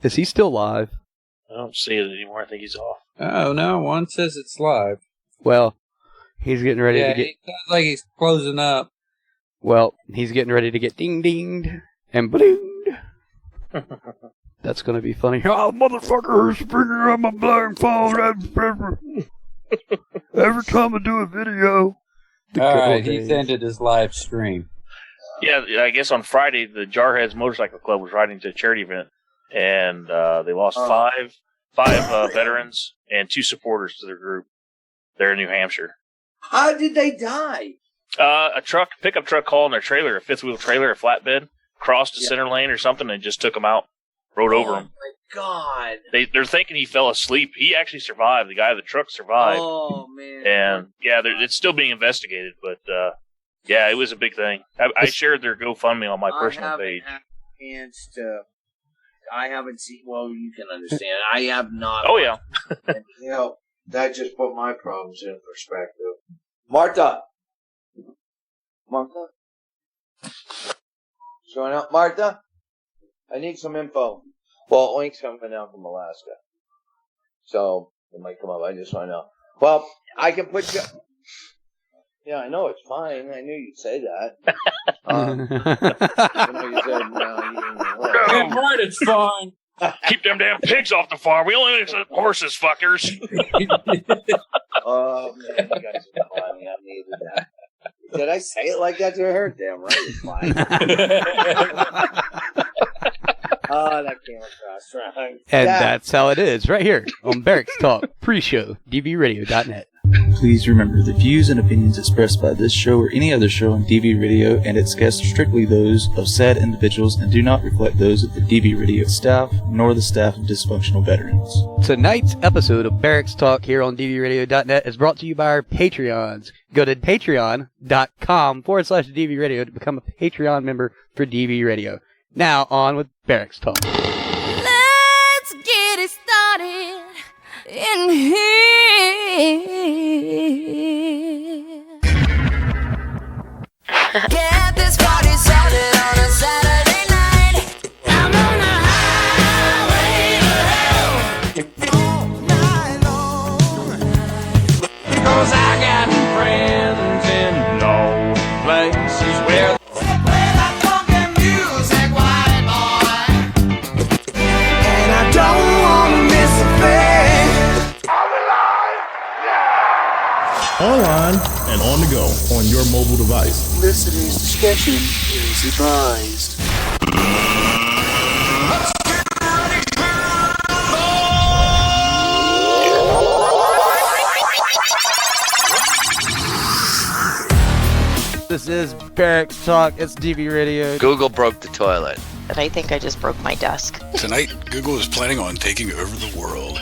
Is he still live? I don't see it anymore. I think he's off. Oh, no. One says it's live. Well, he's getting ready to get... it sounds like he's closing up. Well, he's getting ready to get ding-dinged and blinged. That's going to be funny. Oh, motherfuckers, figure out my blind phone. Every time I do a video. All right, he's ended his live stream. Yeah, I guess on Friday, the Jarheads Motorcycle Club was riding to a charity event, and they lost five veterans and 2 supporters to their group. They're in New Hampshire. How did they die? A pickup truck hauling their trailer, a 5th wheel trailer, a flatbed, crossed the center lane or something, and just took them out, rode over him. Oh my God! They're thinking he fell asleep. He actually survived. The guy in the truck survived. Oh man! And yeah, it's still being investigated, but yeah, it was a big thing. I shared their GoFundMe on my personal page. I haven't seen. Well, you can understand. I have not. Oh yeah. And, that just put my problems in perspective. Martha. Showing up, Martha. I need some info. Well, Oink's coming down from Alaska, so it might come up. I just want to know. Well, I can put you. Yeah, I know it's fine. I knew you'd say that. You said, no, Damn right, it's fine. Keep them damn pigs off the farm. We only accept horses, fuckers. Oh man, you guys are funny. I needed that. Did I say it like that to her? Damn right, it's fine. Oh, that came across wrong. And that's how it is, right here on Barracks Talk Pre-Show, dvradio.net. Please remember, the views and opinions expressed by this show or any other show on DV Radio and its guests are strictly those of said individuals and do not reflect those of the DV Radio staff nor the staff of dysfunctional veterans. Tonight's episode of Barracks Talk here on dvradio.net is brought to you by our Patreons. Go to patreon.com/DV Radio to become a Patreon member for DV Radio. Now, on with Barracks Talk. Let's get it started in here. Get this party started on a Saturday night. I'm on the highway to hell all night long. Because I got friends in low places where online and on the go on your mobile device. Listeners' discretion is advised. This is Barracks Talk. It's DV Radio. Google broke the toilet. But I think I just broke my desk. Tonight, Google is planning on taking over the world.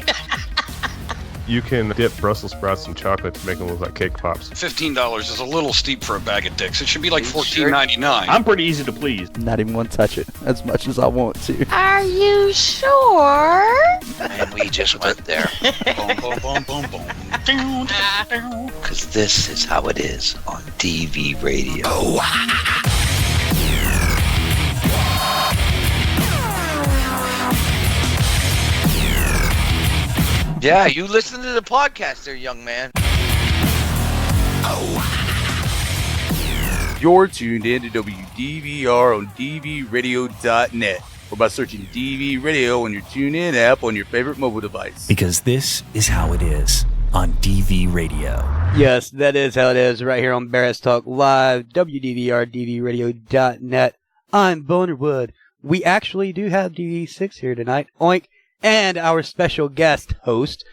You can dip Brussels sprouts in chocolate to make them look like cake pops. $15 is a little steep for a bag of dicks. It should be like $14.99. I'm pretty easy to please. Not even want to touch it as much as I want to. Are you sure? And we just went there. Boom, boom, boom, boom, boom. Because this is how it is on DV Radio. Oh. Yeah, you listen to the podcast there, young man. You're tuned in to WDVR on DVRadio.net or by searching DV Radio on your TuneIn app on your favorite mobile device. Because this is how it is on DV Radio. Yes, that is how it is right here on Barracks Talk Live, WDVR, DVRadio.net. I'm Bonerwood. We actually do have DV6 here tonight. Oink. And our special guest host,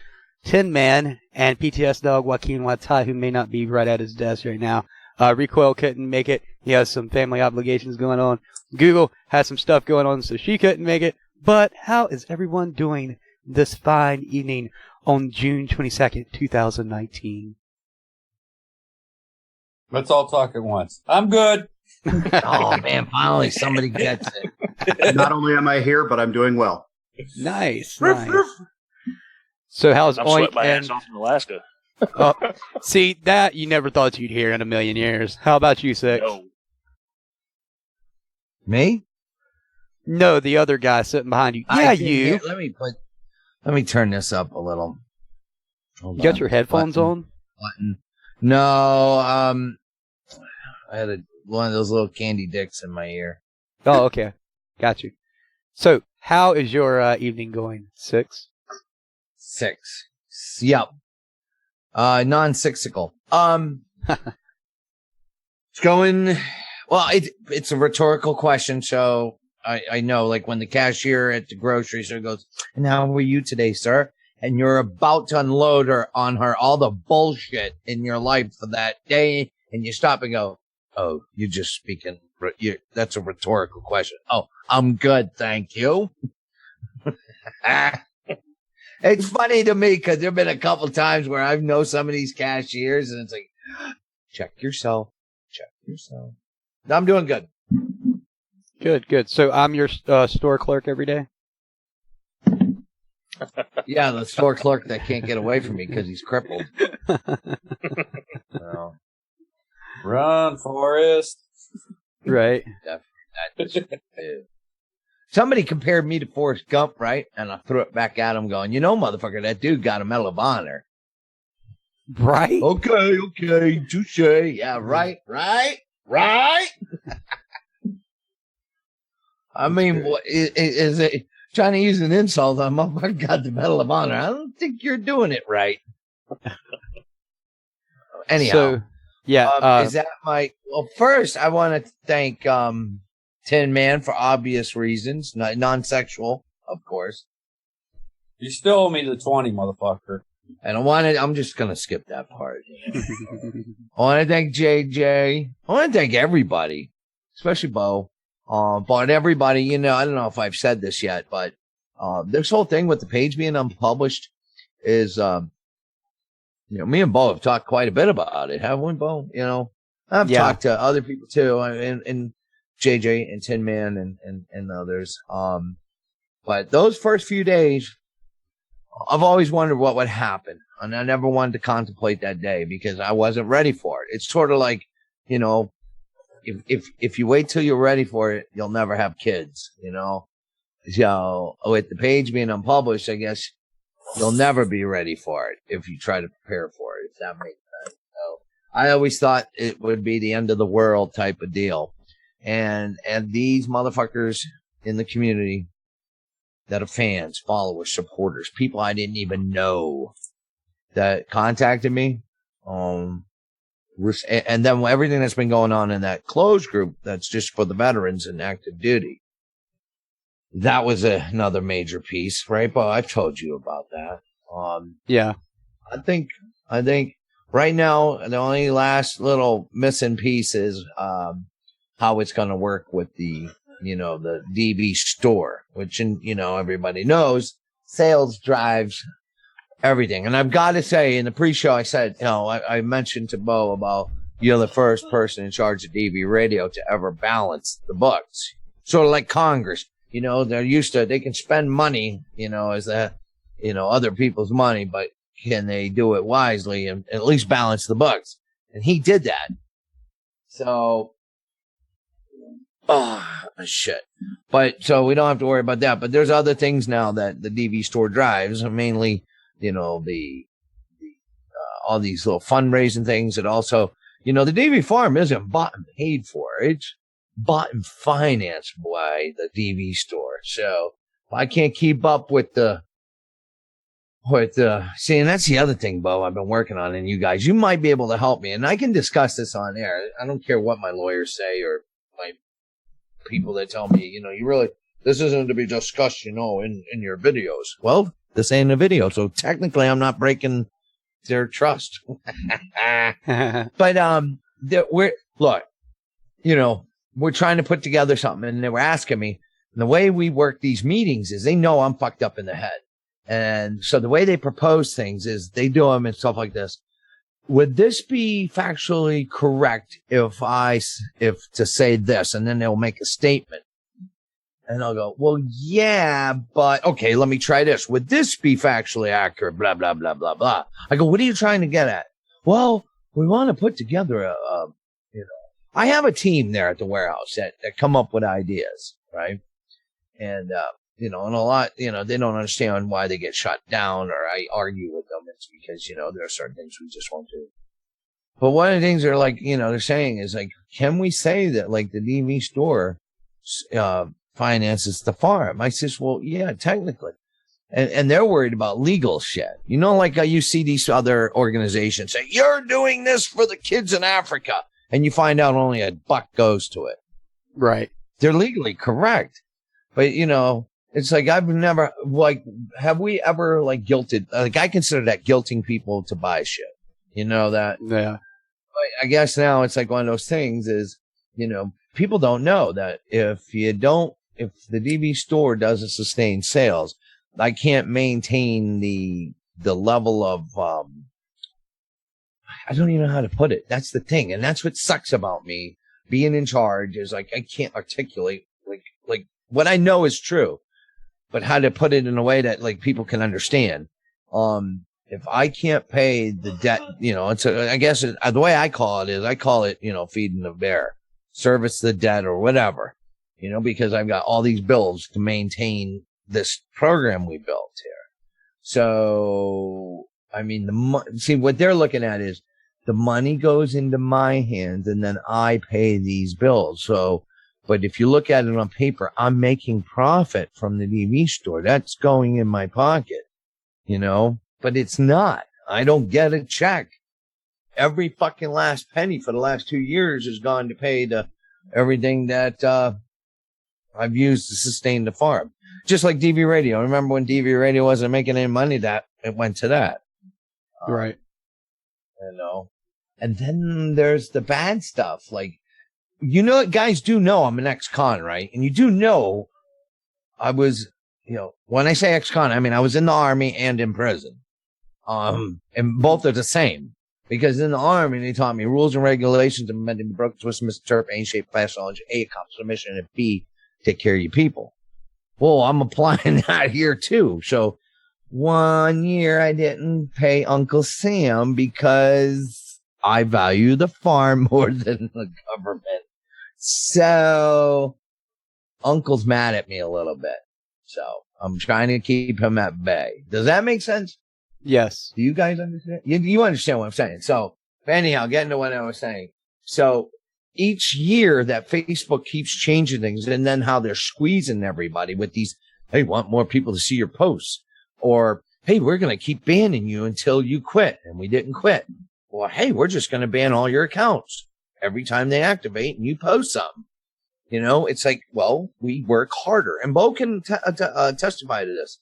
Tin Man and PTSDog Joaquin Watai, who may not be right at his desk right now. Recoil couldn't make it. He has some family obligations going on. Google has some stuff going on, so she couldn't make it. But how is everyone doing this fine evening on June 22nd, 2019? Let's all talk at once. I'm good. Oh, man, finally somebody gets it. Not only am I here, but I'm doing well. Nice. So how's I'm Oink sweating my and ass off in Alaska. see that you never thought you'd hear in a million years. How about you, Six? No. Me? No, the other guy sitting behind you. Yeah, you. Let me turn this up a little. Hold You got on. your headphones on? Button. No, I had one of those little candy dicks in my ear. Oh, okay. Got you. So, how is your evening going? 6? 6. Yep. Non-sixical. It's going. Well, it's a rhetorical question, so I know. Like when the cashier at the grocery store goes, "And how were you today, sir?" And you're about to unload on her all the bullshit in your life for that day, and you stop and go, "Oh, you're just speaking. That's a rhetorical question." "Oh, I'm good, thank you." It's funny to me because there have been a couple times where I know some of these cashiers, and it's like, check yourself. I'm doing good. Good. So, I'm your store clerk every day? Yeah, the store clerk that can't get away from me because he's crippled. So, Run, Forrest. Right. Somebody compared me to Forrest Gump, right? And I threw it back at him going, motherfucker, that dude got a Medal of Honor. Right? Okay, touche. Yeah, right. I mean, is it trying to use an insult on motherfucker got the Medal of Honor? I don't think you're doing it right. Anyhow. So, yeah. Is that my... Well, first, I want to thank Tin Man for obvious reasons. Non-sexual, of course. You still owe me the 20, motherfucker. And I'm just going to skip that part. I want to thank JJ. I want to thank everybody, especially Bo. But everybody, I don't know if I've said this yet, but this whole thing with the page being unpublished is, me and Bo have talked quite a bit about it, haven't we, Bo? I've talked to other people too, and JJ and Tin Man and others. But those first few days, I've always wondered what would happen, and I never wanted to contemplate that day because I wasn't ready for it. It's sort of like, if you wait till you're ready for it, you'll never have kids, So with the page being unpublished, I guess you'll never be ready for it if you try to prepare for it, if that makes sense. So I always thought it would be the end of the world type of deal. And these motherfuckers in the community that are fans, followers, supporters, people I didn't even know that contacted me, and then everything that's been going on in that closed group that's just for the veterans and active duty. That was another major piece, right? But I've told you about that. Yeah. I think right now the only last little missing piece is how it's going to work with the DV store, which everybody knows sales drives everything. And I've got to say, in the pre-show, I said, I mentioned to Bo about you're the first person in charge of DV radio to ever balance the books. Sort of like Congress, they're used to, they can spend money, as other people's money, but can they do it wisely and at least balance the books? And he did that. So, shit. But so we don't have to worry about that. But there's other things now that the DV store drives, mainly, all these little fundraising things. And also, the DV farm isn't bought and paid for. It's bought and financed by the DV store. So I can't keep up with see, and that's the other thing, Bo, I've been working on, and you guys, you might be able to help me, and I can discuss this on air. I don't care what my lawyers say or my people that tell me, this isn't to be discussed, in your videos. Well, this ain't a video, so technically I'm not breaking their trust. But we're trying to put together something, and they were asking me, and the way we work these meetings is they know I'm fucked up in the head. And so the way they propose things is they do them and stuff like this. Would this be factually correct if to say this? And then they'll make a statement. And I'll go, well, yeah, but okay, let me try this. Would this be factually accurate? Blah, blah, blah, blah, blah. I go, what are you trying to get at? Well, we want to put together I have a team there at the warehouse that come up with ideas, right? And, and a lot, they don't understand why they get shut down, or I argue with them. It's because, there are certain things we just won't do. But one of the things they're like, they're saying is like, can we say that like the DV store, finances the farm? I says, well, yeah, technically. And they're worried about legal shit. Like you see these other organizations say, you're doing this for the kids in Africa. And you find out only $1 goes to it. Right. They're legally correct. But, it's like I've never, like, have we ever, like, guilted? Like, I consider that guilting people to buy shit. That? Yeah. But I guess now it's like one of those things is, people don't know that if the DV store doesn't sustain sales, I can't maintain the level of, I don't even know how to put it. That's the thing. And that's what sucks about me being in charge is like, I can't articulate like what I know is true, but how to put it in a way that like people can understand. If I can't pay the debt, I guess the way I call it is feeding the bear, service the debt or whatever, because I've got all these bills to maintain this program we built here. So, I mean, see what they're looking at is the money goes into my hands and then I pay these bills. So, but if you look at it on paper, I'm making profit from the DV store. That's going in my pocket, but it's not. I don't get a check. Every fucking last penny for the last 2 years has gone to pay everything that, I've used to sustain the farm. Just like DV Radio. Remember when DV Radio wasn't making any money, that it went to that. Right. And then there's the bad stuff. Like, guys do know I'm an ex-con, right? And you do know I was, when I say ex-con, I mean, I was in the army and in prison. And both are the same. Because in the army, they taught me rules and regulations and meant to be broken, twist, misinterpret, A, shape, fast knowledge, A, accomplish the mission, and B, take care of your people. Well, I'm applying that here too. So 1 year I didn't pay Uncle Sam because I value the farm more than the government. So Uncle's mad at me a little bit. So I'm trying to keep him at bay. Does that make sense? Yes. Do you guys understand? You understand what I'm saying. So anyhow, getting to what I was saying. So each year that Facebook keeps changing things and then how they're squeezing everybody with these, hey, want more people to see your posts, or, hey, we're going to keep banning you until you quit. And we didn't quit. Or, hey, we're just going to ban all your accounts every time they activate and you post something. It's like, well, we work harder, and Bo can testify to this.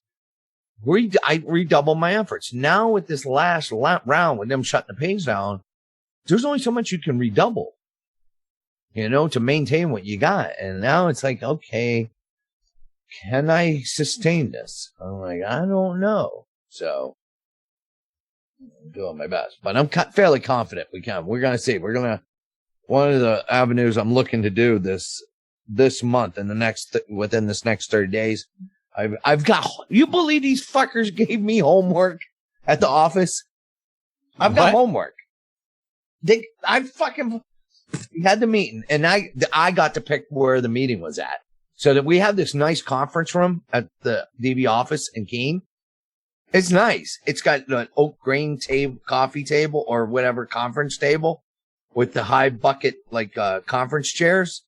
I redouble my efforts. Now with this last round, with them shutting the page down, there's only so much you can redouble. To maintain what you got. And now it's like, okay, can I sustain this? I'm like, I don't know. So I'm doing my best, but I'm fairly confident we can. We're going to see. One of the avenues I'm looking to do this month and within this next 30 days, I've got, you believe these fuckers gave me homework at the office? I've got homework. We had the meeting, and I got to pick where the meeting was at. So that we have this nice conference room at the DV office in Keene. It's nice. It's got an oak grain coffee table or whatever conference table with the high bucket conference chairs.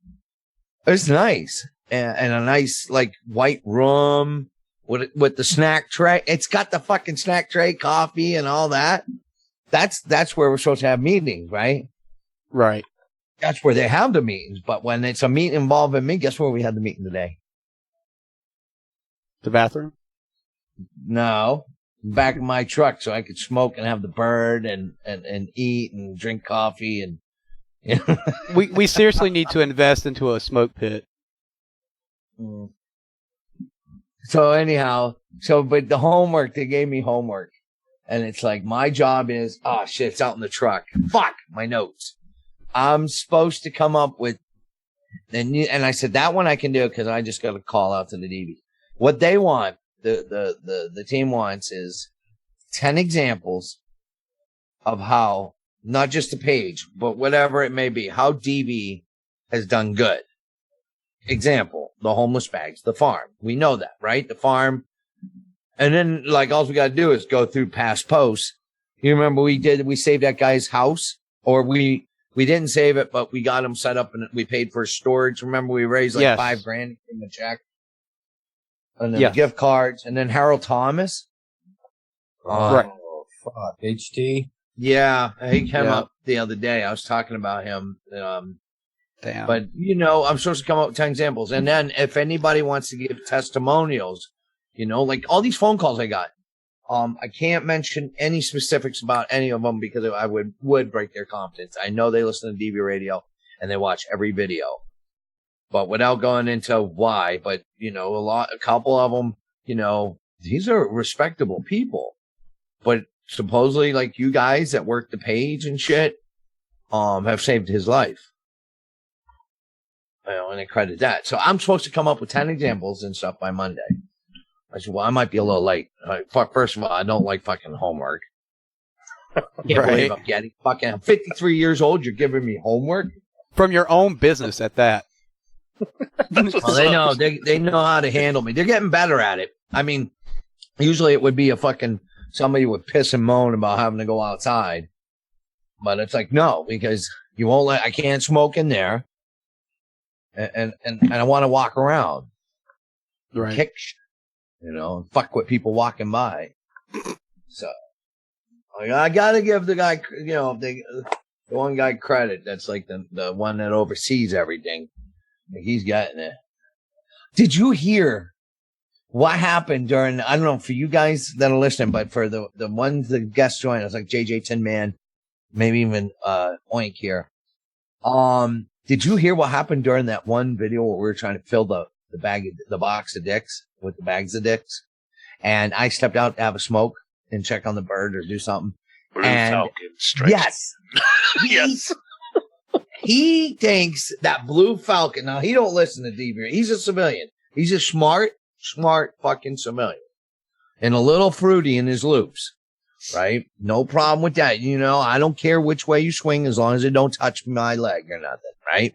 It's nice, and a nice white room with the snack tray. It's got the fucking snack tray, coffee, and all that. That's where we're supposed to have meetings, right? Right. That's where they have the meetings. But when it's a meeting involving me, guess where we had the meeting today? The bathroom? No. Back of my truck so I could smoke and have the bird and eat and drink coffee and we seriously need to invest into a smoke pit. So anyhow, but the homework, they gave me homework. And it's like, my job is, oh shit, it's out in the truck. Fuck, my notes. I'm supposed to come up with, and I said, that one I can do because I just got to call out to the DB. What they want, the team wants is 10 examples of how, not just the page, but whatever it may be, how DB has done good. example, the homeless bags, the farm. We know that, right? The farm. And then, like, all we got to do is go through past posts. You remember we saved that guy's house? Or we didn't save it, but we got him set up and we paid for storage. Remember, we raised like $5,000 in the check. And then the gift cards. And then Harold Thomas. Right. Fuck. HT. Yeah. He came up the other day. I was talking about him. Damn. But, you know, I'm supposed to come up with 10 examples. And then if anybody wants to give testimonials, you know, like all these phone calls I got. I can't mention any specifics about any of them because I would break their confidence. I know they listen to DV Radio and they watch every video, but without going into why, but you know, a couple of them, you know, these are respectable people, but supposedly like you guys that work the page and shit, have saved his life. You know, and I credit that. So I'm supposed to come up with 10 examples and stuff by Monday. I said, well, I might be a little late. First of all, I don't like fucking homework. Can't believe I'm getting fucking. I'm 53 years old. You're giving me homework from your own business at that. Well, they know they know how to handle me. They're getting better at it. I mean, usually it would be a fucking somebody would piss and moan about having to go outside, but it's like no, because you won't let. I can't smoke in there, and I want to walk around, right? Kick. You know, fuck with people walking by. So, I gotta give the guy, you know, the one guy credit. That's like the one that oversees everything. He's getting it. Did you hear what happened during, I don't know, for you guys that are listening, but for the ones the guests joined, it was like JJ Tin Man, maybe even Oink here. Did you hear what happened during that one video where we were trying to fill the box of dicks with the bags of dicks, and I stepped out to have a smoke and check on the bird or do something. Blue and Falcon strikes. Yes, Yes. He thinks that Blue Falcon. Now he don't listen to DV. He's a civilian. He's a smart fucking civilian, and a little fruity in his loops. Right? No problem with that. You know, I don't care which way you swing as long as it don't touch my leg or nothing. Right?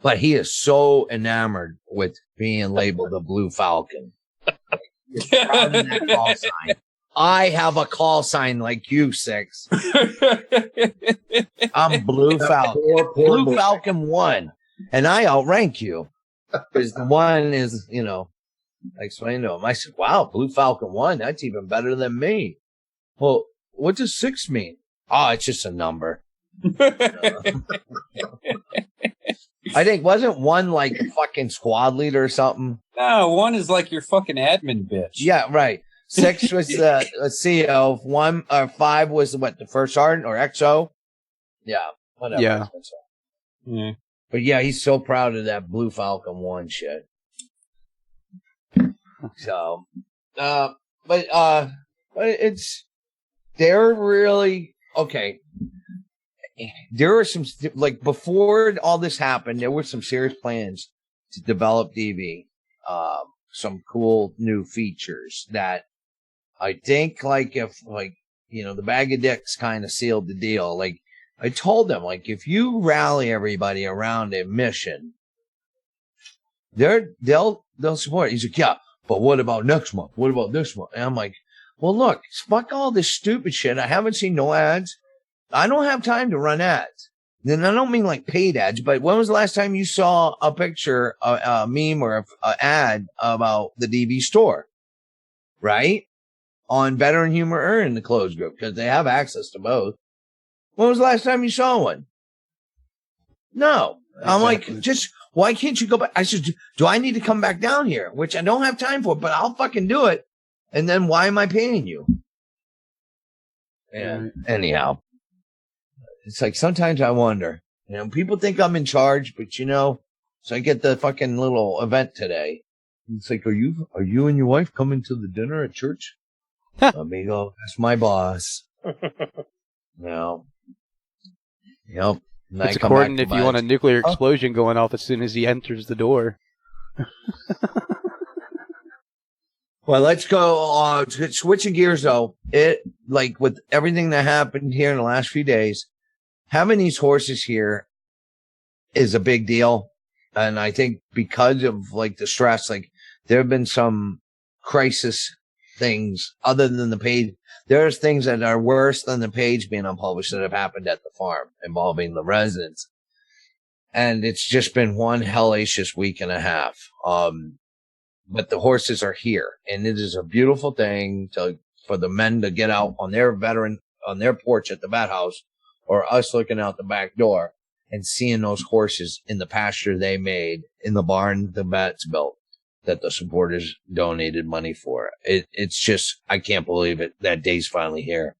But he is so enamored with being labeled a Blue Falcon. He's proud of that call sign. I have a call sign like you, Six. I'm Blue Falcon. Blue Falcon 1. And I outrank you. Because the 1 is, you know, I explained to him. I said, wow, Blue Falcon 1, that's even better than me. Well, what does 6 mean? Oh, it's just a number. I think wasn't 1 like a fucking squad leader or something? No, 1 is like your fucking admin bitch. Yeah, right. 6 was the CEO. 1 or 5 was the first sergeant or XO. Yeah, whatever. Yeah. Yeah. But yeah, he's so proud of that Blue Falcon 1 shit. So, but it's they're really okay. There were some, like, before all this happened, there were some serious plans to develop DV, some cool new features that I think, like, if, like, you know, the bag of dicks kind of sealed the deal. Like, I told them, like, if you rally everybody around a mission, they'll support it. He's like, yeah, but what about next month? What about this month? And I'm like, well, look, fuck all this stupid shit. I haven't seen no ads. I don't have time to run ads. Then I don't mean like paid ads, but when was the last time you saw a picture, a meme or an ad about the DV store? Right? On Veteran Humor or in the closed group, because they have access to both. When was the last time you saw one? No. Exactly. I'm like, just, why can't you go back? I said, do I need to come back down here? Which I don't have time for, but I'll fucking do it. And then why am I paying you? And anyhow. It's like sometimes I wonder, you know, people think I'm in charge, but you know, so I get the fucking little event today. It's like, are you and your wife coming to the dinner at church? Amigo, that's my boss. No. Yep. It's according if you want a nuclear explosion going off as soon as he enters the door. Well, let's go, switching gears though. It, like with everything that happened here in the last few days, having these horses here is a big deal. And I think because of like the stress, like there have been some crisis things other than the page. There's things that are worse than the page being unpublished that have happened at the farm involving the residents. And it's just been one hellacious week and a half. But the horses are here, and it is a beautiful thing for the men to get out on their porch at the vet house, or us looking out the back door and seeing those horses in the pasture they made in the barn the vets built that the supporters donated money for. It's just, I can't believe it. That day's finally here.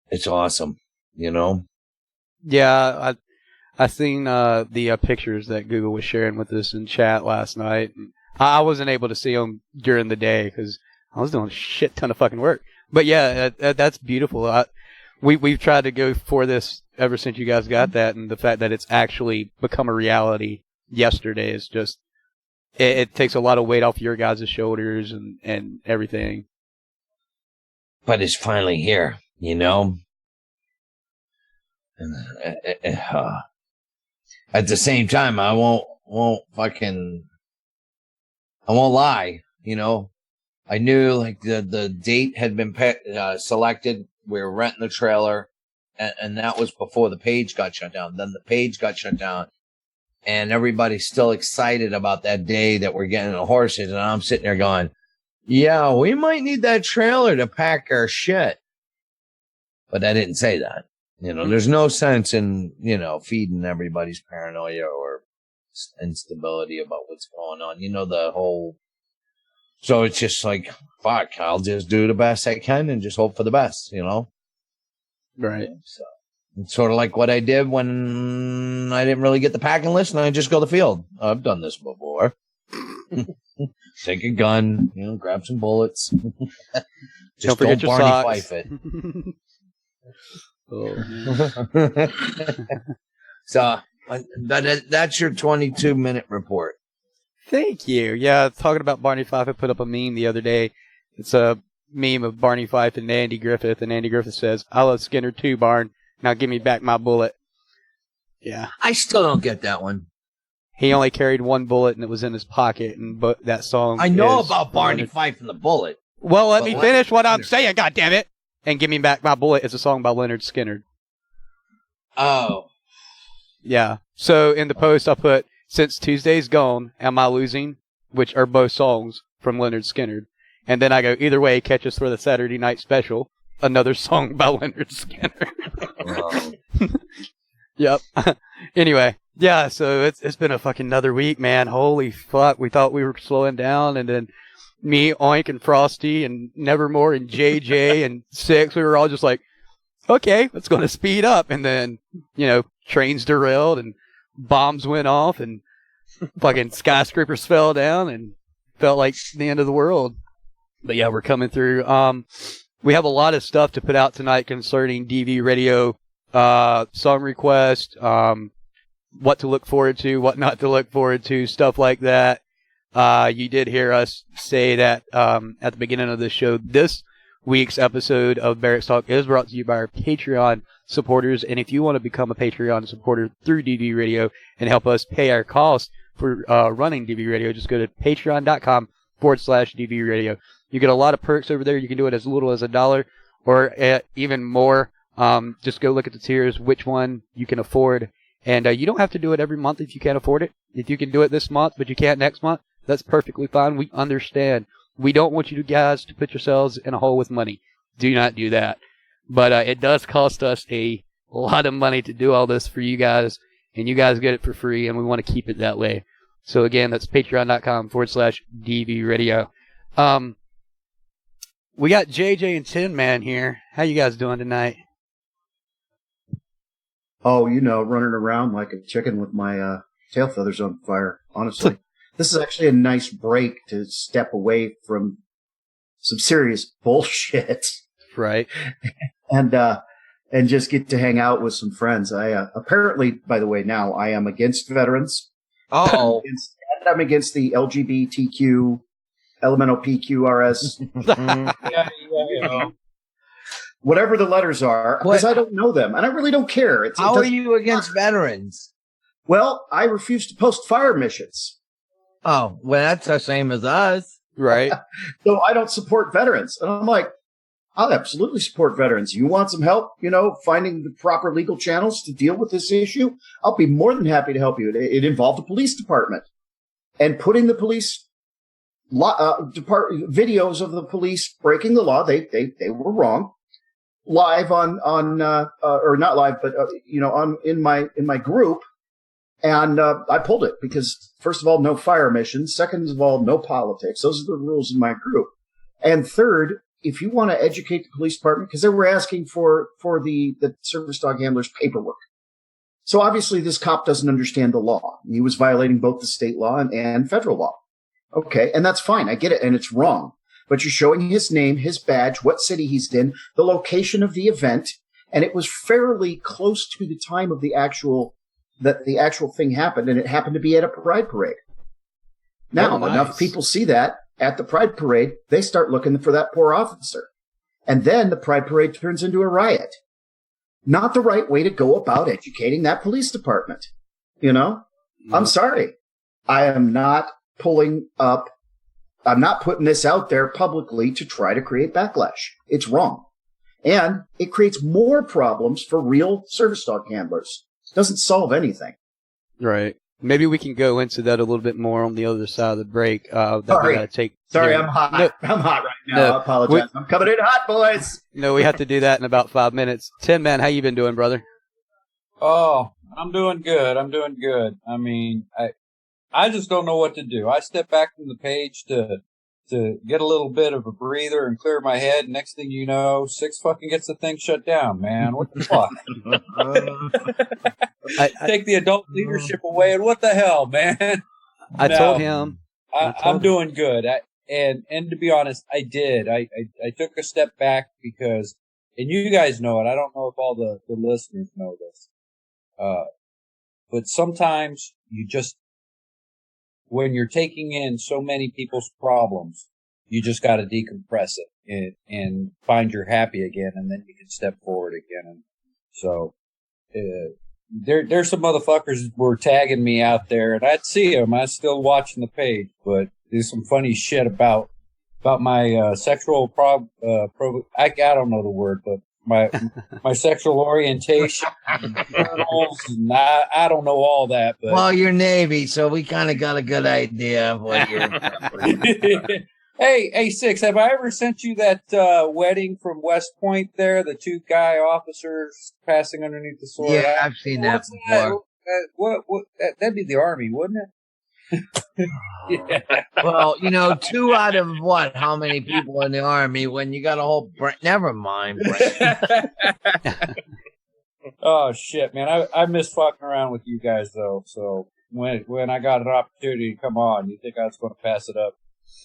It's awesome, you know? Yeah, I seen the pictures that Google was sharing with us in chat last night. And I wasn't able to see them during the day because I was doing a shit ton of fucking work. But yeah, that's beautiful. We've tried to go for this ever since you guys got that, and the fact that it's actually become a reality yesterday is just, it takes a lot of weight off your guys' shoulders and everything. But it's finally here, you know? And at the same time, I won't lie, you know. I knew like the date had been selected. We were renting the trailer, and that was before the page got shut down. Then the page got shut down, and everybody's still excited about that day that we're getting the horses. And I'm sitting there going, yeah, we might need that trailer to pack our shit. But I didn't say that. You know, there's no sense in, you know, feeding everybody's paranoia or instability about what's going on. You know, so it's just like, fuck, I'll just do the best I can and just hope for the best, you know? Right. So it's sort of like what I did when I didn't really get the packing list and I just go to the field. I've done this before. Take a gun, you know, grab some bullets. Just don't your Barney socks. Fife it. Oh, So that's your 22-minute report. Thank you. Yeah, talking about Barney Fife, I put up a meme the other day. It's a meme of Barney Fife and Andy Griffith, and Andy Griffith says, I love Skinner too, Barn. Now give me back my bullet. Yeah. I still don't get that one. He only carried one bullet, and it was in his pocket, and that song I know is about Barney Fife and the bullet. Well, let me finish what I'm saying, goddammit! And Give Me Back My Bullet is a song by Leonard Skinner. Oh. Yeah. So in the post I put, Since Tuesday's Gone, Am I Losing? Which are both songs from Leonard Skinner. And then I go, either way, catch us for the Saturday night special. Another song by Leonard Skinner. Yep. Anyway, yeah, so it's been a fucking another week, man. Holy fuck. We thought we were slowing down, and then me, Oink, and Frosty, and Nevermore, and JJ, and Six, we were all just like, okay, it's going to speed up. And then, you know, trains derailed, and bombs went off, and fucking skyscrapers fell down, and felt like the end of the world. But yeah, we're coming through. We have a lot of stuff to put out tonight concerning DV Radio, song request, what to look forward to, what not to look forward to, stuff like that. You did hear us say that at the beginning of the show. This week's episode of Barracks Talk is brought to you by our Patreon supporters. And if you want to become a Patreon supporter through DV Radio and help us pay our costs for running DV Radio, just go to patreon.com/DV Radio. You get a lot of perks over there. You can do it as little as $1 or even more. Just go look at the tiers, which one you can afford. And you don't have to do it every month if you can't afford it. If you can do it this month, but you can't next month, that's perfectly fine. We understand. We don't want you guys to put yourselves in a hole with money. Do not do that. But it does cost us a lot of money to do all this for you guys, and you guys get it for free, and we want to keep it that way. So again, that's patreon.com/DV Radio. We got JJ and Tin Man here. How you guys doing tonight? Oh, you know, running around like a chicken with my tail feathers on fire, honestly. This is actually a nice break to step away from some serious bullshit. Right. And just get to hang out with some friends. I apparently, by the way, now I am against veterans. Oh. I'm against the LGBTQ, elemental PQRS. Yeah. Whatever the letters are, because I don't know them, and I really don't care. How are you against veterans? Well, I refuse to post fire missions. Oh, well, that's the same as us. Right. So I don't support veterans. And I'm like, I'll absolutely support veterans. You want some help, finding the proper legal channels to deal with this issue? I'll be more than happy to help you. It involved the police department and putting the police videos of the police breaking the law. They were wrong. Live on or not live, but in my group, and I pulled it because first of all, no fire missions. Second of all, no politics. Those are the rules in my group. And third, if you want to educate the police department, because they were asking for the service dog handlers' paperwork. So obviously, this cop doesn't understand the law. He was violating both the state law and federal law. Okay, and that's fine. I get it, and it's wrong. But you're showing his name, his badge, what city he's in, the location of the event, and it was fairly close to the time of the actual thing happened, and it happened to be at a pride parade. Now, enough people see that at the pride parade, they start looking for that poor officer. And then the pride parade turns into a riot. Not the right way to go about educating that police department. I'm sorry. I am not putting this out there publicly to try to create backlash. It's wrong. And it creates more problems for real service dog handlers. It doesn't solve anything. Right. Maybe we can go into that a little bit more on the other side of the break. Sorry, I'm hot. No, I'm hot right now. I apologize. I'm coming in hot, boys. No, we have to do that in about 5 minutes. Tin Man, how you been doing, brother? Oh, I'm doing good. I mean, I just don't know what to do. I step back from the page to get a little bit of a breather and clear my head. Next thing you know, 6 fucking gets the thing shut down, man. What the fuck? Take the adult leadership away, and what the hell, man? I told him. I'm doing good. And to be honest, I did. I took a step back because, and you guys know it. I don't know if all the listeners know this. But sometimes you just, when you're taking in so many people's problems, you just got to decompress it and find you're happy again, and then you can step forward again. And so, there's some motherfuckers who were tagging me out there, and I'd see them. I was still watching the page, but there's some funny shit about my sexual I don't know the word, but my sexual orientation, and I don't know all that. But well, you're Navy, so we kind of got a good idea of what you're. Hey, Six, have I ever sent you that wedding from West Point there? The 2 guy officers passing underneath the sword? Yeah, I've seen that before. That'd be the Army, wouldn't it? Yeah. Well, 2 out of what? How many people in the Army when you got a whole never mind. Oh, shit, man. I miss fucking around with you guys, though. So when I got an opportunity to come on, you think I was going to pass it up?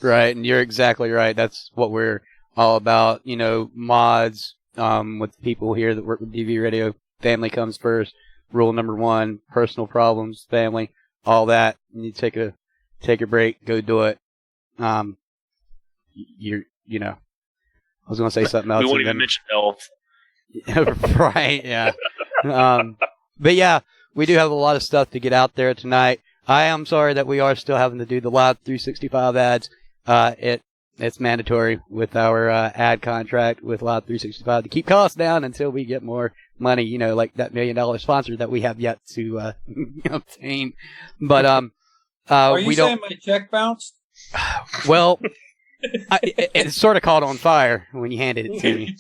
Right, and you're exactly right. That's what we're all about. Mods, with people here that work with DV Radio. Family comes first. Rule number 1, personal problems, family, all that. You need to take a break, go do it. I was going to say something else. We won't even mention health. Right, yeah. But yeah, we do have a lot of stuff to get out there tonight. I am sorry that we are still having to do the live 365 ads. It's mandatory with our ad contract with Live 365 to keep costs down until we get more money, like that $1 million sponsor that we have yet to obtain. But are you saying my check bounced? Well, it sort of caught on fire when you handed it to me.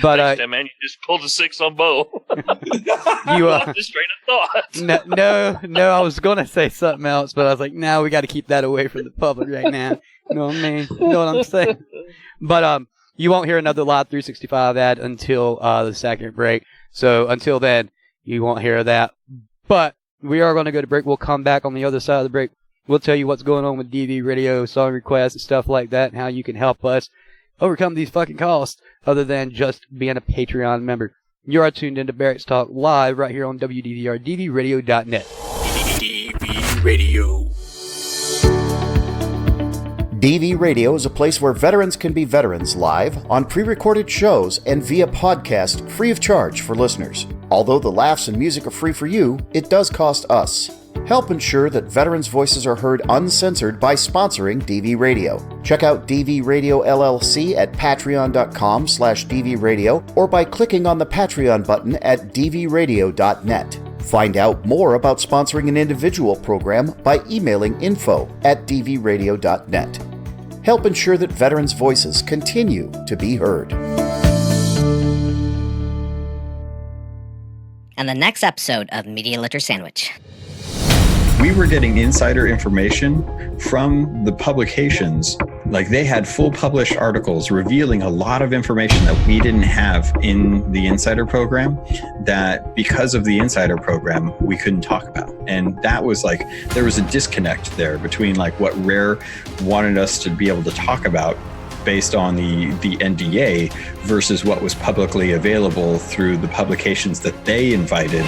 But Thanks, man, you just pulled a 6 on Bo. You just straight up thought. No, I was gonna say something else, but I was like, no, we got to keep that away from the public right now. You know what I mean? You know what I'm saying? But you won't hear another Live 365 ad until the second break. So until then, you won't hear that. But we are going to go to break. We'll come back on the other side of the break. We'll tell you what's going on with DV Radio, song requests, and stuff like that, and how you can help us overcome these fucking costs other than just being a Patreon member. You are tuned into Barracks Talk live right here on WDVR, DVRadio.net. DV Radio. DV Radio is a place where veterans can be veterans live, on pre-recorded shows, and via podcast free of charge for listeners. Although the laughs and music are free for you, it does cost us. Help ensure that veterans' voices are heard uncensored by sponsoring DV Radio. Check out DV Radio LLC at patreon.com/DVRadio or by clicking on the Patreon button at dvradio.net. Find out more about sponsoring an individual program by emailing info@dvradio.net. Help ensure that veterans' voices continue to be heard. On the next episode of Media Litter Sandwich. We were getting insider information from the publications. Like, they had full published articles revealing a lot of information that we didn't have in the insider program, that because of the insider program, we couldn't talk about. And that was like, there was a disconnect there between like what Rare wanted us to be able to talk about based on the NDA versus what was publicly available through the publications that they invited.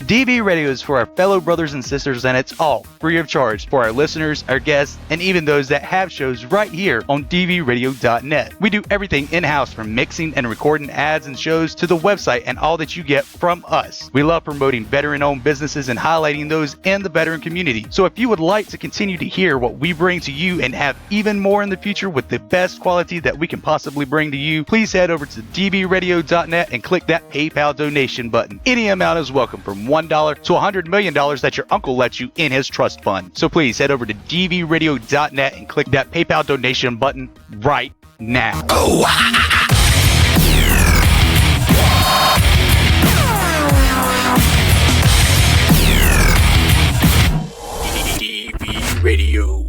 DV Radio is for our fellow brothers and sisters, and it's all free of charge for our listeners, our guests, and even those that have shows right here on dvradio.net. We do everything in-house, from mixing and recording ads and shows to the website and all that you get from us. We love promoting veteran-owned businesses and highlighting those in the veteran community. So if you would like to continue to hear what we bring to you and have even more in the future with the best quality that we can possibly bring to you, please head over to dvradio.net and click that PayPal donation button. Any amount is welcome, from $1 to $100 million that your uncle lets you in his trust fund. So please head over to dvradio.net and click that PayPal donation button right now. DV Radio.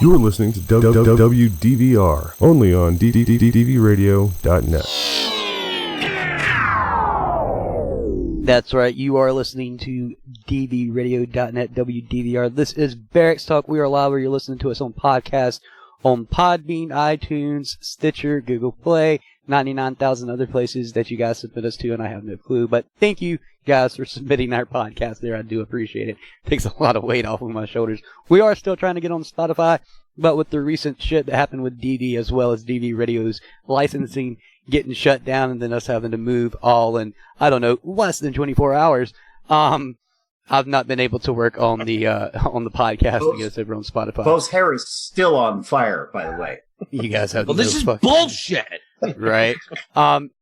You're listening to WDVR, only on DVRadio.net. That's right, you are listening to dvradio.net, WDVR. This is Barracks Talk. We are live where you're listening to us on podcast, on Podbean, iTunes, Stitcher, Google Play, 99,000 other places that you guys submit us to, and I have no clue. But thank you guys for submitting our podcast there. I do appreciate it. Takes a lot of weight off of my shoulders. We are still trying to get on Spotify, but with the recent shit that happened with DV as well as DV Radio's licensing getting shut down and then us having to move all in, I don't know, less than 24 hours, I've not been able to work on the podcast to get us over on Spotify. Bo's hair is still on fire, by the way. You guys have Well, this is bullshit. Right.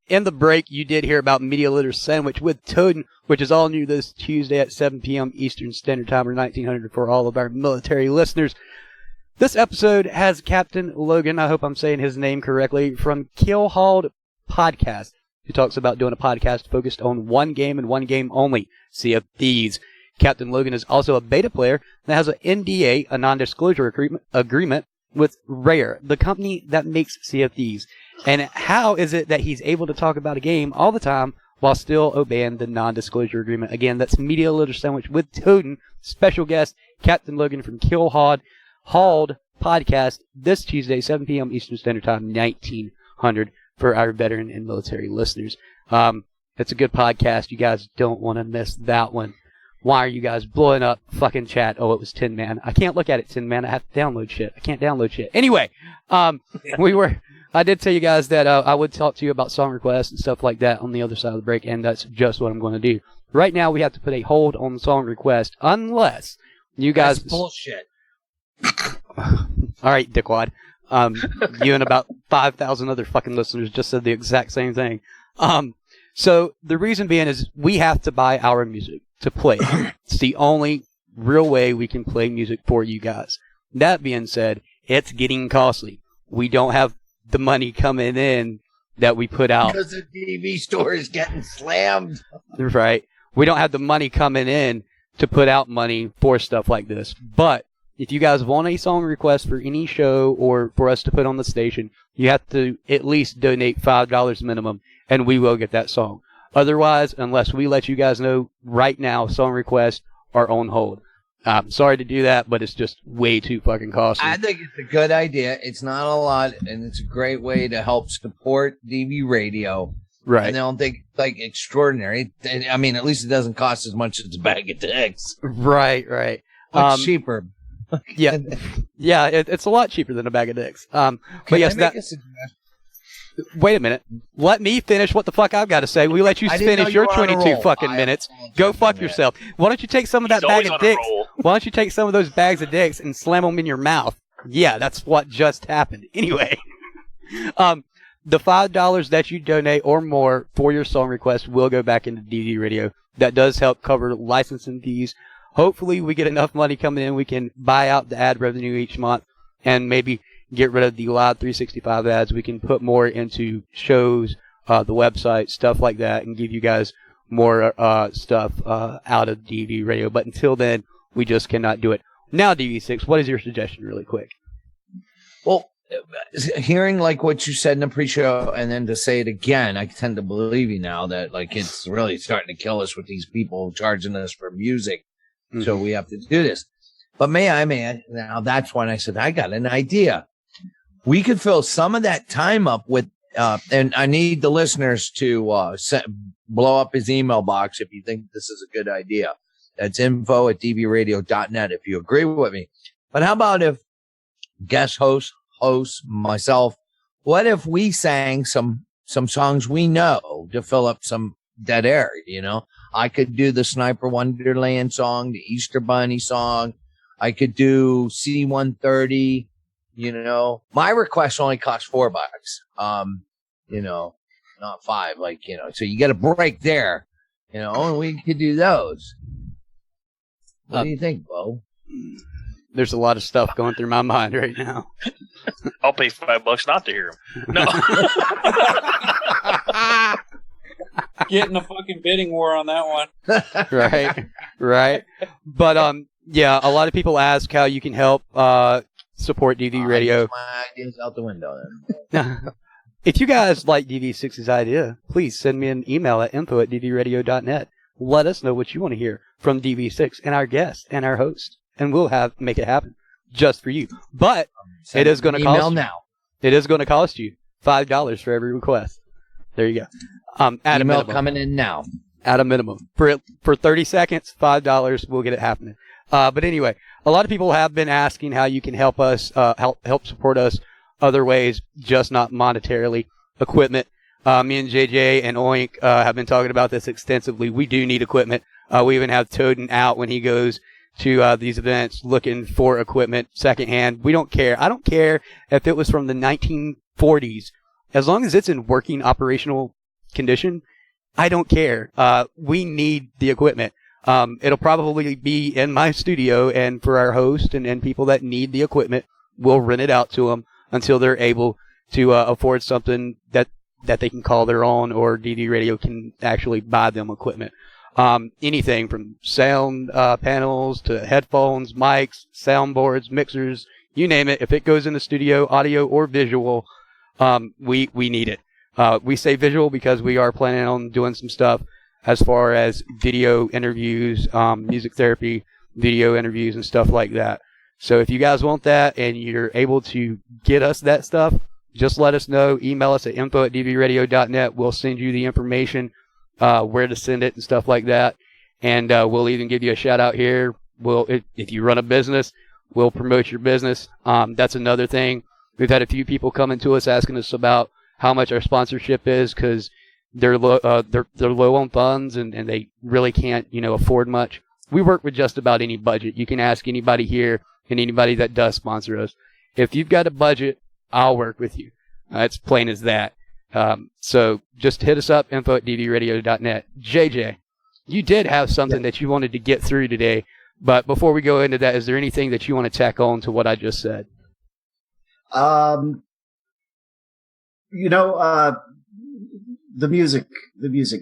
In the break, you did hear about Media Litter Sandwich with Toadin, which is all new this Tuesday at 7 p.m. Eastern Standard Time, or 1900 for all of our military listeners. This episode has Captain Logan, I hope I'm saying his name correctly, from Killhauled Podcast, who talks about doing a podcast focused on one game and one game only, Sea of Thieves. Captain Logan is also a beta player that has an NDA, a non-disclosure agreement, with Rare, the company that makes Sea of Thieves. And how is it that he's able to talk about a game all the time while still obeying the non-disclosure agreement? Again, that's Media Litter Sandwich with Toadin, special guest Captain Logan from Killhauled Podcast, this Tuesday, 7 p.m. Eastern Standard Time, 1900 for our veteran and military listeners. It's a good podcast. You guys don't want to miss that one. Why are you guys blowing up fucking chat? Oh, it was Tin Man. I can't look at it, Tin Man. I have to download shit. I can't download shit. Anyway, I did tell you guys that I would talk to you about song requests and stuff like that on the other side of the break, and that's just what I'm going to do. Right now, we have to put a hold on the song request unless you guys... That's bullshit. All right, dickwad. You and about 5,000 other fucking listeners just said the exact same thing. So the reason being is we have to buy our music to play. It's the only real way we can play music for you guys. That being said, it's getting costly. We don't have the money coming in that we put out. Because the TV store is getting slammed. Right. We don't have the money coming in to put out money for stuff like this. But if you guys want a song request for any show or for us to put on the station, you have to at least donate $5 minimum, and we will get that song. Otherwise, unless we let you guys know right now, song requests are on hold. I'm sorry to do that, but it's just way too fucking costly. I think it's a good idea. It's not a lot, and it's a great way to help support DV Radio. Right. And I don't think it's like extraordinary. I mean, at least it doesn't cost as much as a bag of dicks. Right. Much cheaper. Yeah, it's a lot cheaper than a bag of dicks. But yes, I make a suggestion? Wait a minute. Let me finish what the fuck I've got to say. We let you finish your 22 fucking minutes. Go fuck yourself. Why don't you take some of that bag of dicks? Why don't you take some of those bags of dicks and slam them in your mouth? Yeah, that's what just happened. Anyway, the $5 that you donate or more for your song request will go back into DV Radio. That does help cover licensing fees. Hopefully, we get enough money coming in, we can buy out the ad revenue each month and maybe get rid of the Live 365 ads. We can put more into shows, the website, stuff like that, and give you guys more stuff out of DV Radio. But until then, we just cannot do it. Now, DV6, what is your suggestion really quick? Well, hearing like what you said in the pre-show and then to say it again, I tend to believe you now that like it's really starting to kill us with these people charging us for music. Mm-hmm. So we have to do this. But may I, now that's when I said, I got an idea. We could fill some of that time up with, and I need the listeners to blow up his email box if you think this is a good idea. That's info@dvradio.net if you agree with me. But how about if guest hosts, myself, what if we sang some songs we know to fill up some dead air, you know? I could do the Sniper Wonderland song, the Easter Bunny song. I could do C-130. You know, my request only costs $4. You know, not $5. Like, you know, so you get a break there. You know, and we could do those. What do you think, Bo? There's a lot of stuff going through my mind right now. I'll pay $5 not to hear him. No. Getting a fucking bidding war on that one. Right. But yeah, a lot of people ask how you can help support DV Radio. My idea's out the window then. If you guys like DV6's idea, please send me an email at info@dvradio.net. Let us know what you want to hear from DV6 and our guest and our host, and we'll make it happen just for you. But it is going to cost you. It is going to cost you $5 for every request. There you go. At email a minimum. coming in now. At a minimum. For 30 seconds, $5, we'll get it happening. But anyway, a lot of people have been asking how you can help us, help support us other ways, just not monetarily. Equipment. Me and JJ and Oink have been talking about this extensively. We do need equipment. We even have Toadin out when he goes to these events looking for equipment secondhand. We don't care. I don't care if it was from the 1940s. As long as it's in working operational condition, I don't care. We need the equipment. It'll probably be in my studio, and for our host and people that need the equipment, we'll rent it out to them until they're able to afford something that they can call their own, or DV Radio can actually buy them equipment. Anything from sound panels to headphones, mics, soundboards, mixers, you name it. If it goes in the studio, audio or visual, we need it. We say visual because we are planning on doing some stuff as far as video interviews, music therapy, video interviews, and stuff like that. So if you guys want that and you're able to get us that stuff, just let us know. Email us at info@dvradio.net. We'll send you the information, where to send it and stuff like that. And we'll even give you a shout out here. If you run a business, we'll promote your business. That's another thing. We've had a few people coming to us asking us about how much our sponsorship is, because they're low on funds and they really can't, afford much. We work with just about any budget. You can ask anybody here and anybody that does sponsor us. If you've got a budget, I'll work with you. It's plain as that. So just hit us up, info@dvradio.net. JJ, you did have something that you wanted to get through today, but before we go into that, is there anything that you want to tack on to what I just said? The music,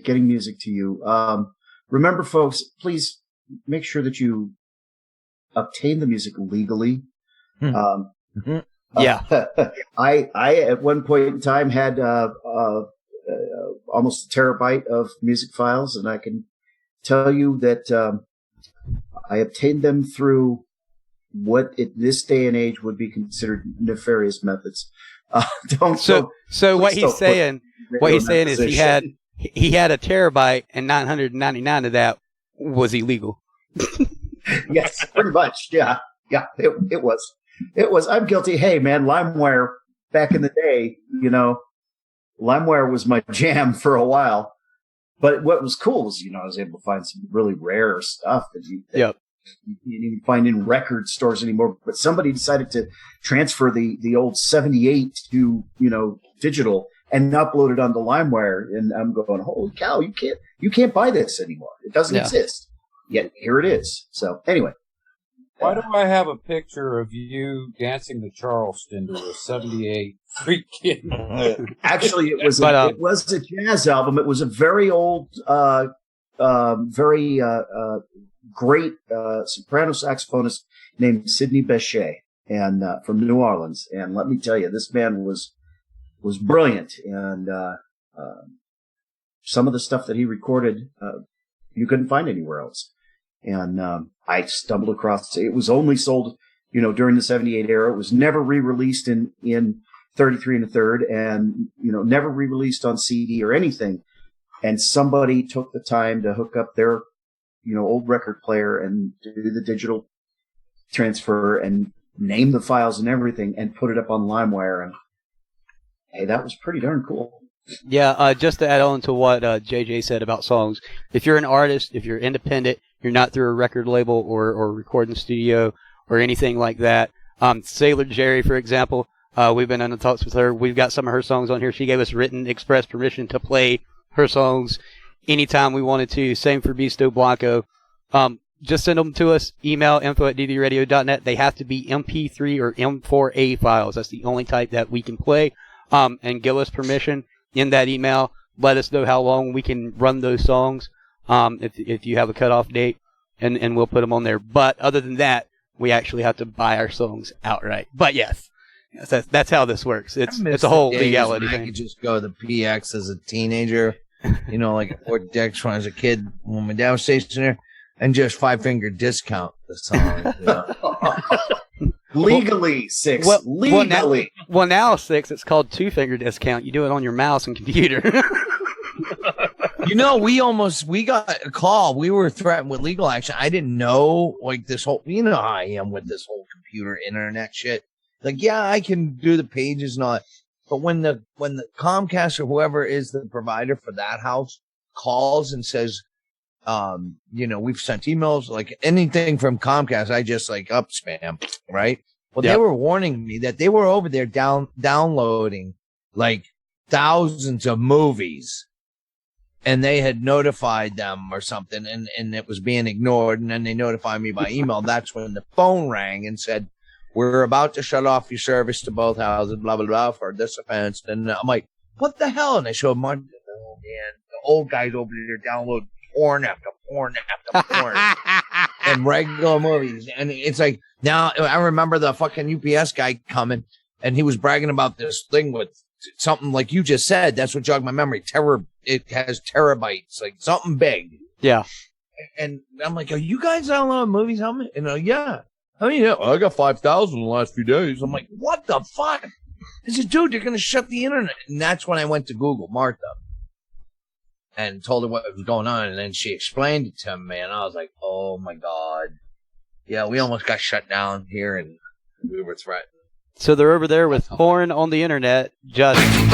getting music to you. Remember, folks, please make sure that you obtain the music legally. Yeah. I at one point in time had almost a terabyte of music files, and I can tell you that I obtained them through what in this day and age would be considered nefarious methods. So what he's saying is he had a terabyte and 999 of that was illegal. Yes, pretty much. Yeah. It was. I'm guilty. Hey, man, LimeWire back in the day, LimeWire was my jam for a while. But what was cool was, I was able to find some really rare stuff that you didn't even find in record stores anymore. But somebody decided to transfer the old 78 to, digital and upload it onto LimeWire. And I'm going, holy cow, you can't buy this anymore. It doesn't exist. Yet here it is. So anyway. Why do I have a picture of you dancing the Charleston to a 78 freaking? Actually, it was a jazz album. It was a very old, very great soprano saxophonist named Sidney Bechet, and from New Orleans. And let me tell you, this man was brilliant. And some of the stuff that he recorded, you couldn't find anywhere else. And I stumbled across it. It was only sold, during the 78 era. It was never re-released in 33 1/3 and, never re-released on CD or anything. And somebody took the time to hook up their, old record player and do the digital transfer and name the files and everything and put it up on LimeWire. And hey, that was pretty darn cool. Yeah, just to add on to what JJ said about songs, if you're an artist, if you're independent, you're not through a record label or recording studio or anything like that. Sailor Jerry, for example, we've been in talks with her. We've got some of her songs on here. She gave us written express permission to play her songs anytime we wanted to. Same for Bisto Blanco. Just send them to us. Email info@dvradio.net. They have to be MP3 or M4A files. That's the only type that we can play. And give us permission in that email. Let us know how long we can run those songs. If you have a cutoff date, and we'll put them on there. But other than that, we actually have to buy our songs outright. But yes, that's how this works. It's a whole legality thing. I could just go to the PX as a teenager, like Fort Dix when I was a kid when my dad was stationed there, and just 5-finger discount the song. Legally, Six. Legally. Well, now, Six, it's called 2-finger discount. You do it on your mouse and computer. We got a call. We were threatened with legal action. I didn't know, this whole, how I am with this whole computer internet shit. Yeah, I can do the pages and all that. But when the Comcast or whoever is the provider for that house calls and says, we've sent emails, like anything from Comcast, I just up spam, right? Well, They were warning me that they were over there downloading thousands of movies. And they had notified them or something, and it was being ignored. And then they notified me by email. That's when the phone rang and said, "We're about to shut off your service to both houses, blah, blah, blah, for this offense." And I'm like, what the hell? And I showed my, oh, man, the old guys over there download porn after porn after porn and regular movies. And it's now I remember the fucking UPS guy coming, and he was bragging about this thing with something like you just said. That's what jogged my memory. It has terabytes, something big. Yeah. And I'm like, are you guys downloading movies? How many? Yeah. I mean, I got 5,000 in the last few days. I'm like, what the fuck? I said, dude, you're going to shut the internet. And that's when I went to Google Martha and told her what was going on. And then she explained it to me. And I was like, oh my God. Yeah, we almost got shut down here and we were threatened. So they're over there with porn on the internet, just breaking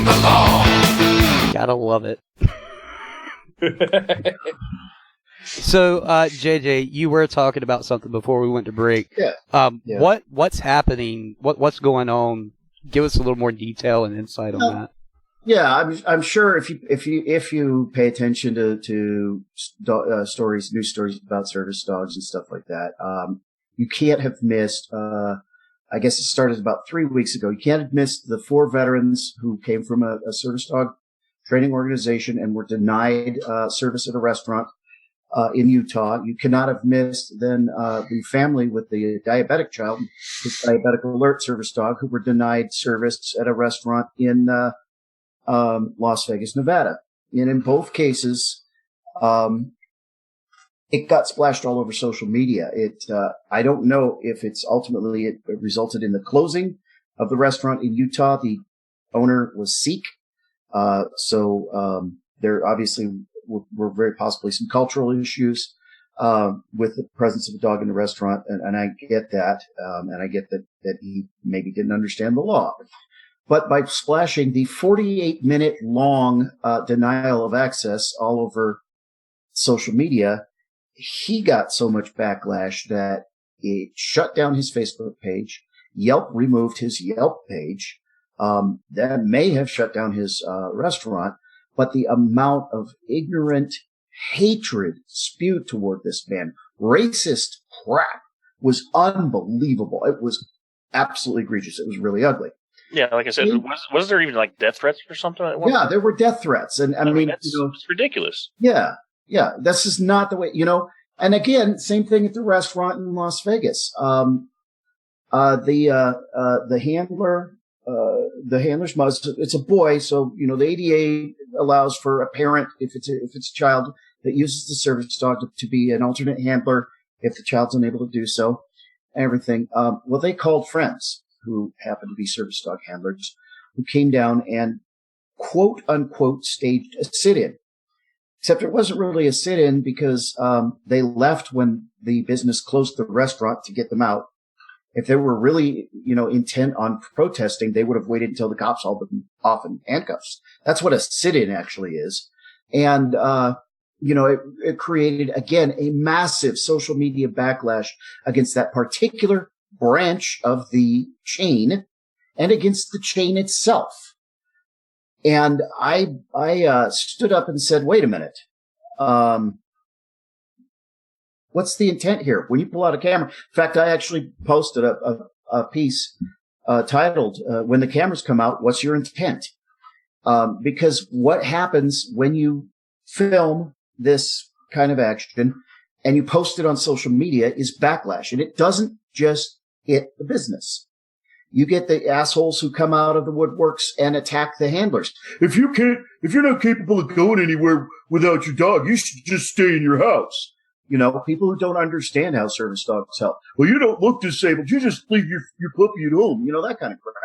the law. Gotta love it. So, JJ, you were talking about something before we went to break. Yeah. What's happening? What's going on? Give us a little more detail and insight on that. Yeah, I'm sure if you pay attention to stories, news stories about service dogs and stuff like that, you can't have missed. I guess it started about 3 weeks ago. You can't have missed the 4 veterans who came from a service dog training organization and were denied service at a restaurant in Utah. You cannot have missed then the family with the diabetic child, his diabetic alert service dog, who were denied service at a restaurant in Las Vegas, Nevada. And in both cases, it got splashed all over social media. I don't know if it resulted in the closing of the restaurant in Utah. The owner was Sikh. So there obviously were very possibly some cultural issues, with the presence of a dog in the restaurant. And I get that. And I get that he maybe didn't understand the law. But by splashing the 48-minute long denial of access all over social media, he got so much backlash that it shut down his Facebook page. Yelp removed his Yelp page. That may have shut down his restaurant. But the amount of ignorant hatred spewed toward this man, racist crap, was unbelievable. It was absolutely egregious. It was really ugly. Yeah, like I said, was there even like death threats or something? Yeah, there were death threats, and I mean, it's ridiculous. Yeah, this is not the way, And again, same thing at the restaurant in Las Vegas. The handler's mother, it's a boy, so the ADA allows for a parent if it's a child that uses the service dog to be an alternate handler if the child's unable to do so. Everything. Well, they called friends who happened to be service dog handlers, who came down and quote unquote staged a sit-in. Except it wasn't really a sit-in because they left when the business closed the restaurant to get them out. If they were really, intent on protesting, they would have waited until the cops hauled them off in handcuffs. That's what a sit-in actually is. And, it created, again, a massive social media backlash against that particular branch of the chain and against the chain itself. And I stood up and said, wait a minute. What's the intent here? When you pull out a camera, in fact, I actually posted a piece titled, when the cameras come out, what's your intent? Because what happens when you film this kind of action and you post it on social media is backlash. And it doesn't just hit the business. You get the assholes who come out of the woodworks and attack the handlers. If you're not capable of going anywhere without your dog, you should just stay in your house. People who don't understand how service dogs help. Well, you don't look disabled. You just leave your puppy at home. That kind of crap.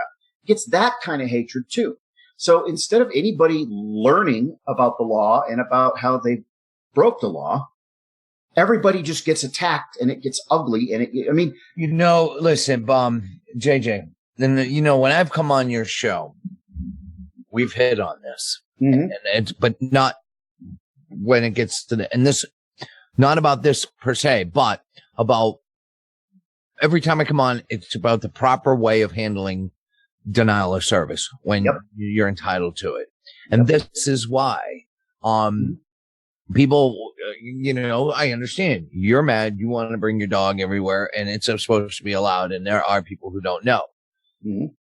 Gets that kind of hatred too. So instead of anybody learning about the law and about how they broke the law, everybody just gets attacked and it gets ugly. And listen, JJ, then, when I've come on your show, we've hit on this, but not when it gets to and this, not about this per se, but about every time I come on, it's about the proper way of handling denial of service when you're entitled to it. And this is why, people, I understand you're mad. You want to bring your dog everywhere and it's supposed to be allowed. And there are people who don't know.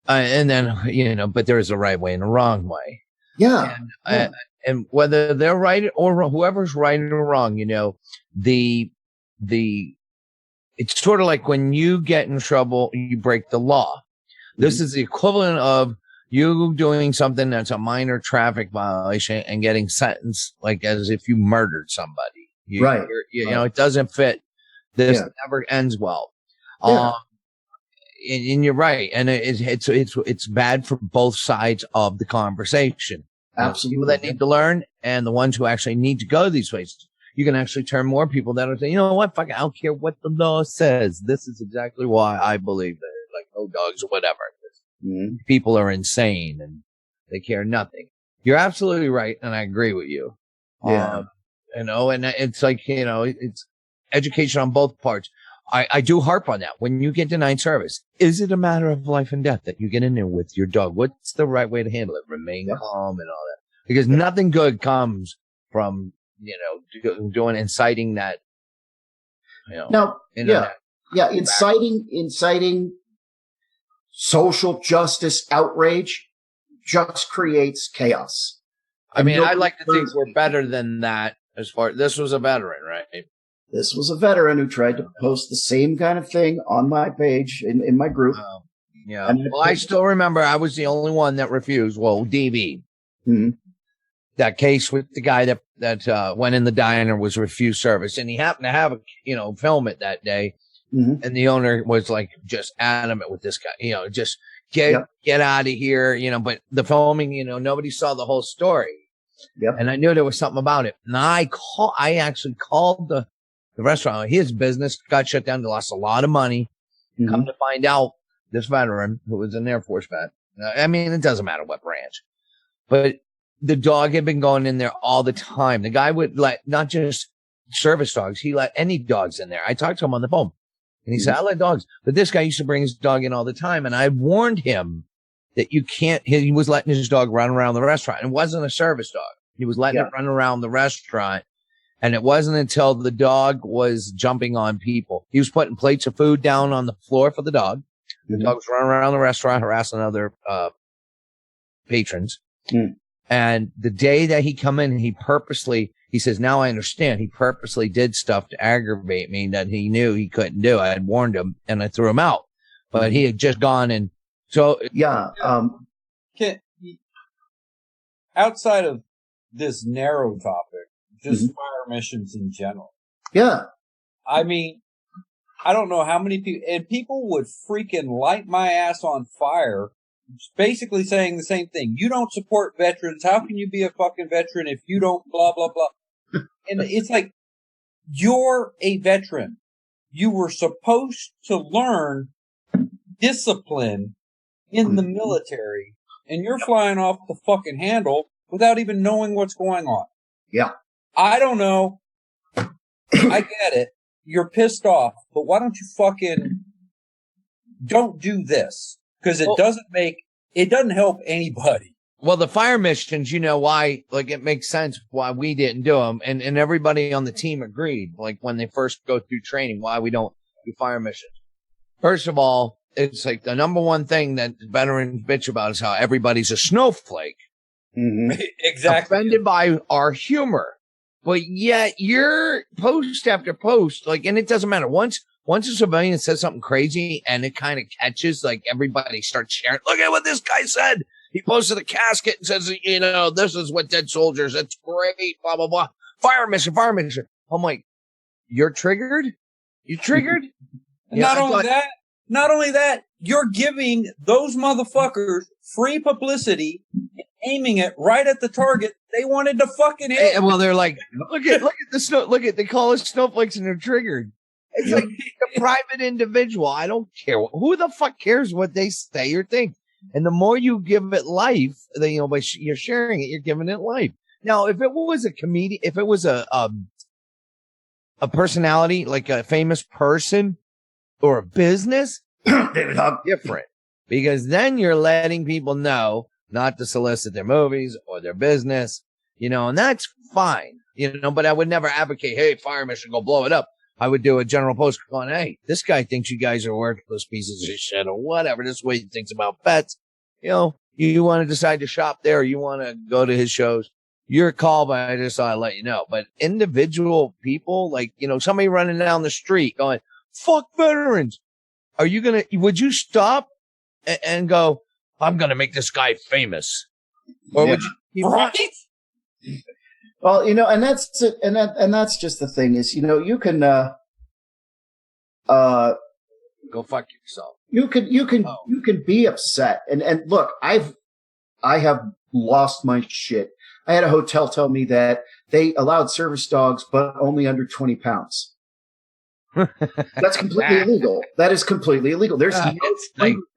And then, but there is a right way and a wrong way. Yeah. And whether they're right or whoever's right or wrong, it's sort of like when you get in trouble, you break the law. This is the equivalent of you doing something that's a minor traffic violation and getting sentenced like as if you murdered somebody. Right. It doesn't fit. This never ends well. Yeah. And you're right. And it's bad for both sides of the conversation. Absolutely. People that need to learn and the ones who actually need to go these places. You can actually turn more people that are saying, fuck, I don't care what the law says. This is exactly why I believe that, like, no dogs or whatever. People are insane and they care nothing. You're absolutely right. And I agree with you. Yeah. And it's like, it's education on both parts. I do harp on that. When you get denied service, is it a matter of life and death that you get in there with your dog? What's the right way to handle it? Remain calm and all that. Because nothing good comes from, inciting that, inciting social justice outrage just creates chaos. I mean, I'd like to think we're better than that this was a veteran, right? This was a veteran who tried to post the same kind of thing on my page in my group. Well, I still remember I was the only one that refused. Well, DV. That case with the guy that that went in the diner was refused service, and he happened to have a film it that day, and the owner was like just adamant with this guy, just get out of here, but the filming, nobody saw the whole story. Yep. And I knew there was something about it. And I actually called the restaurant. His business got shut down. They lost a lot of money. Come to find out, this veteran who was an Air Force vet, I mean, it doesn't matter what branch, but the dog had been going in there all the time. The guy would let not just service dogs, he let any dogs in there. I talked to him on the phone, and he said, I let dogs. But this guy used to bring his dog in all the time, and I warned him that you can't, he was letting his dog run around the restaurant. It wasn't a service dog. He was letting it run around the restaurant. And it wasn't until the dog was jumping on people. He was putting plates of food down on the floor for the dog. The dog was running around the restaurant, harassing other patrons. And the day that he come in, he says, now I understand. He purposely did stuff to aggravate me that he knew he couldn't do. I had warned him, and I threw him out. But he had just gone and so outside of this narrow topic, just fire missions in general. Yeah. I mean, I don't know how many people, and people would freaking light my ass on fire, basically saying the same thing. You don't support veterans. How can you be a fucking veteran if you don't blah, blah, blah? And it's like, you're a veteran. You were supposed to learn discipline in the military, and you're flying off the fucking handle without even knowing what's going on. Yeah. I don't know. I get it. You're pissed off, but why don't you fucking don't do this? Because it doesn't help anybody. Well, the fire missions, why, like, it makes sense why we didn't do them. And everybody on the team agreed, like, when they first go through training, why we don't do fire missions. First of all, it's like the number one thing that veterans bitch about is how everybody's a snowflake. Exactly. Offended by our humor. But yet you're post after post, like, and it doesn't matter. Once a civilian says something crazy and it kind of catches, like, everybody starts sharing. Look at what this guy said. He posted a casket and says, this is what dead soldiers. It's great. Blah, blah, blah. Fire mission. I'm like, you're triggered? You triggered? Not only that, you're giving those motherfuckers free publicity, aiming it right at the target they wanted to fucking hit. Well, they're like, look at the snow. They call us snowflakes and they're triggered. It's like a private individual. I don't care. Who the fuck cares what they say or think? And the more you give it life, by you're sharing it, you're giving it life. Now, if it was a comedian, if it was a personality, like a famous person or a business, different. Because then you're letting people know not to solicit their movies or their business, and that's fine, but I would never advocate, hey, fire mission, go blow it up. I would do a general post going, hey, this guy thinks you guys are worthless pieces of shit or whatever. This is what he thinks about vets. You want to decide to shop there or you want to go to his shows. Your call, but I just thought I'd let you know. But individual people, like, somebody running down the street going, fuck veterans. Would you stop and go, I'm going to make this guy famous? Or would you? Right? Well, and that's it, and that's just the thing is, you can go fuck yourself. You can be upset, and look, I have lost my shit. I had a hotel tell me that they allowed service dogs, but only under 20 pounds. That's completely illegal. That is completely illegal. There's no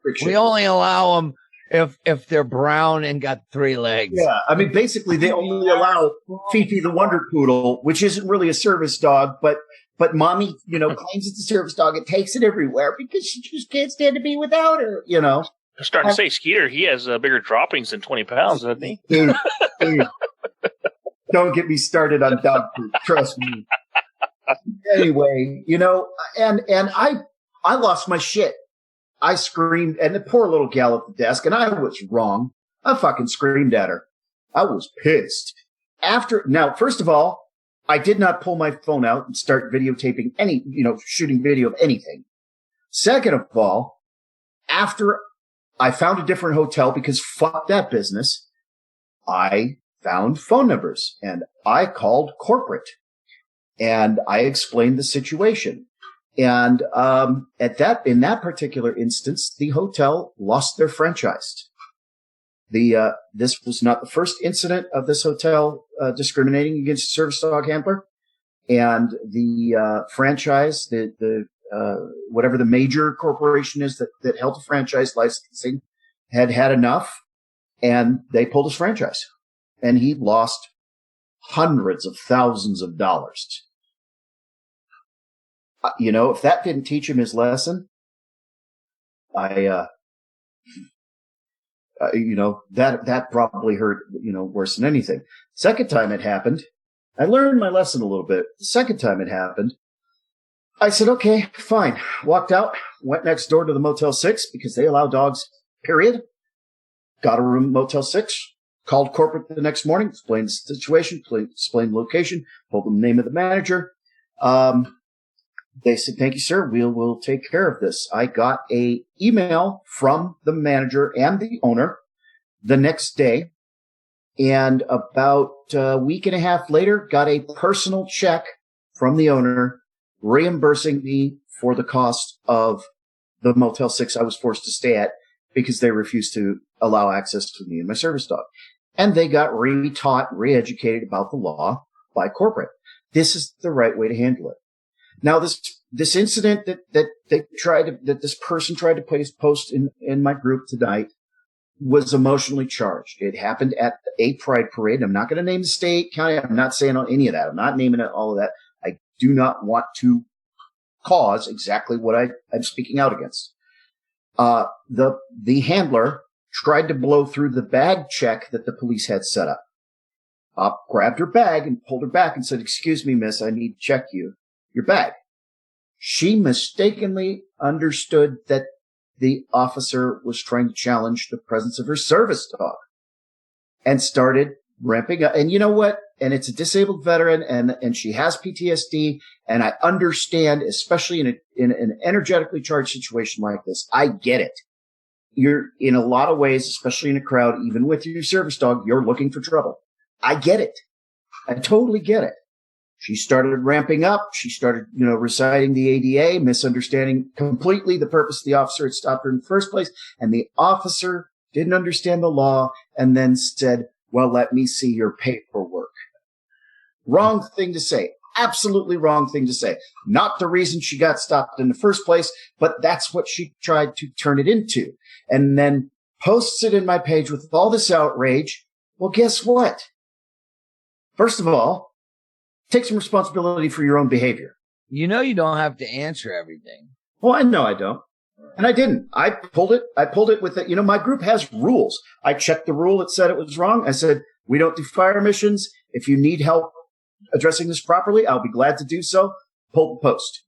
restriction. We only allow them if they're brown and got 3 legs. Yeah, I mean, basically, they only allow Fifi the Wonder Poodle, which isn't really a service dog, but mommy, claims it's a service dog. It takes it everywhere because she just can't stand to be without her. I'm starting to say, Skeeter, he has bigger droppings than 20 pounds, doesn't he? Dude, don't get me started on dog food. Trust me. Anyway, and I lost my shit. I screamed, and the poor little gal at the desk, and I was wrong. I fucking screamed at her. I was pissed. Now, first of all, I did not pull my phone out and start videotaping shooting video of anything. Second of all, after I found a different hotel because fuck that business, I found phone numbers, and I called corporate, and I explained the situation. And in that particular instance, the hotel lost their franchise. This was not the first incident of this hotel discriminating against a service dog handler, and the franchise, whatever the major corporation is that held the franchise licensing, had enough, and they pulled his franchise, and he lost hundreds of thousands of dollars. If that didn't teach him his lesson, that probably hurt, worse than anything. Second time it happened, I learned my lesson a little bit. The second time it happened, I said, okay, fine. Walked out, went next door to the Motel 6 because they allow dogs, period. Got a room at Motel 6, called corporate the next morning, explained the situation, explained the location, told them the name of the manager. They said, thank you, sir. We'll take care of this. I got a email from the manager and the owner the next day. And about a week and a half later, got a personal check from the owner reimbursing me for the cost of the Motel 6 I was forced to stay at because they refused to allow access to me and my service dog. And they got re-taught, re-educated about the law by corporate. This is the right way to handle it. Now, this incident that this person tried to post in my group tonight was emotionally charged. It happened at a pride parade. I'm not going to name the state, county. I'm not saying any of that. I'm not naming all of that. I do not want to cause exactly what I'm speaking out against. The handler tried to blow through the bag check that the police had set up. Grabbed her bag and pulled her back and said, excuse me, miss, I need to check your bag. She mistakenly understood that the officer was trying to challenge the presence of her service dog and started ramping up. And you know what? And it's a disabled veteran and she has PTSD. And I understand, especially in an energetically charged situation like this, I get it. You're in a lot of ways, especially in a crowd, even with your service dog, you're looking for trouble. I get it. I totally get it. She started ramping up. She started, reciting the ADA, misunderstanding completely the purpose the officer had stopped her in the first place. And the officer didn't understand the law and then said, well, let me see your paperwork. Wrong thing to say. Absolutely wrong thing to say. Not the reason she got stopped in the first place, but that's what she tried to turn it into. And then posts it in my page with all this outrage. Well, guess what? First of all, take some responsibility for your own behavior. You don't have to answer everything. Well, I know I don't. And I didn't. I pulled it with it. My group has rules. I checked the rule that said it was wrong. I said, we don't do fire missions. If you need help addressing this properly, I'll be glad to do so. Pull the post.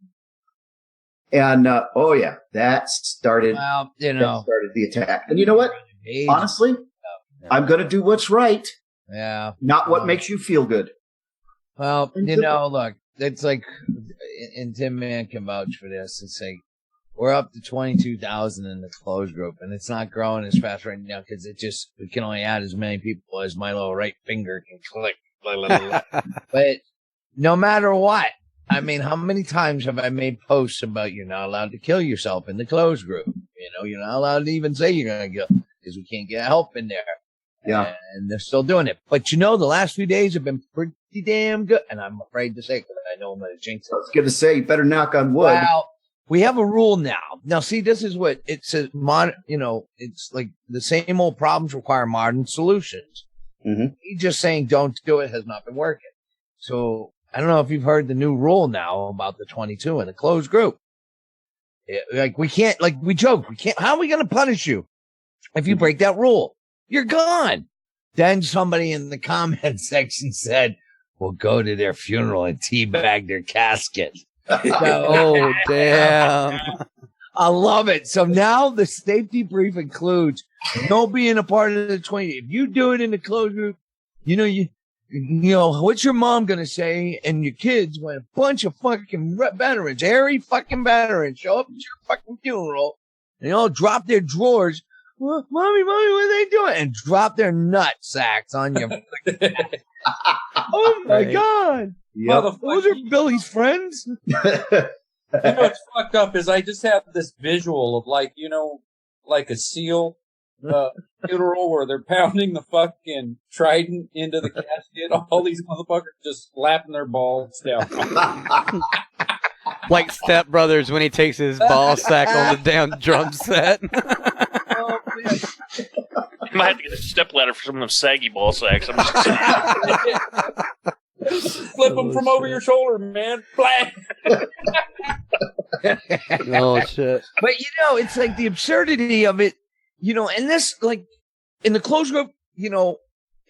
And, that started, started the attack. And you know what? Honestly, I'm going to do what's right. Yeah. Not what makes you feel good. Well, look, it's like, and Tim Man can vouch for this. It's like, we're up to 22,000 in the closed group, and it's not growing as fast right now because we can only add as many people as my little right finger can click. Blah, blah, blah. But no matter what, I mean, how many times have I made posts about you're not allowed to kill yourself in the closed group? You're not allowed to even say you're going to kill because we can't get help in there. Yeah. And they're still doing it. But the last few days have been pretty damn good. And I'm afraid to say because I know I'm going to jinx it. I was going to say, you better knock on wood. Well, we have a rule now. Now, see, this is what it says. It's like the same old problems require modern solutions. Mm-hmm. Just saying don't do it has not been working. So I don't know if you've heard the new rule now about the 22 in the closed group. We can't, we joke. We can't. How are we going to punish you if you break that rule? You're gone. Then somebody in the comment section said, we'll go to their funeral and teabag their casket. Oh, damn. I love it. So now the safety brief includes no being a part of the 20. If you do it in the closed group, what's your mom going to say? And your kids, when a bunch of fucking veterans, hairy fucking veterans show up at your fucking funeral and they all drop their drawers. Mommy, what are they doing? And drop their nut sacks on you. Oh my Right. God. Yep. Those are Billy's friends. You know what's fucked up is I just have this visual of like a seal funeral where they're pounding the fucking trident into the casket. All these motherfuckers just slapping their balls down. Like Step Brothers when he takes his ball sack on the damn drum set. Oh, man. You might have to get a stepladder for some of them saggy ball sacks. I'm just Flip them from over your shoulder, man. Blah. Oh shit! But it's like the absurdity of it, and this, like, in the closed group,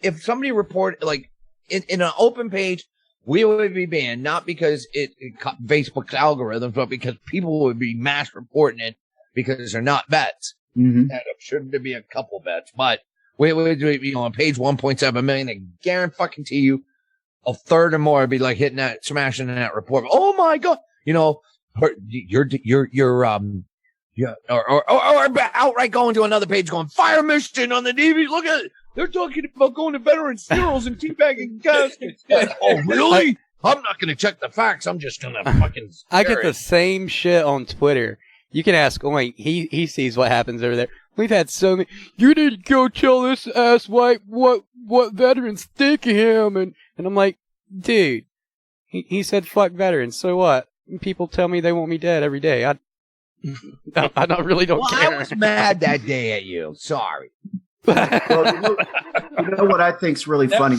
if somebody reported, like, in an open page, we would be banned, not because it cut Facebook's algorithms, but because people would be mass reporting it because they're not vets. Mm-hmm. And I'm sure there'd be a couple vets, but we would do, on page 1.7 million, I guarantee you a third or more would be like smashing that report. Oh my God. Or outright going to another page going, fire mission on the DV. Look at it. They're talking about going to veterans' funerals and teabagging caskets. Oh, really? I'm not going to check the facts. I'm just going to fucking I get the same shit on Twitter. You can ask Oink. He sees what happens over there. We've had so many. You need to go tell this ass white what veterans think of him, and I'm like, dude, he said fuck veterans. So what? People tell me they want me dead every day. I really don't care. I was mad that day at you. Sorry. Well, you know what I think's really funny?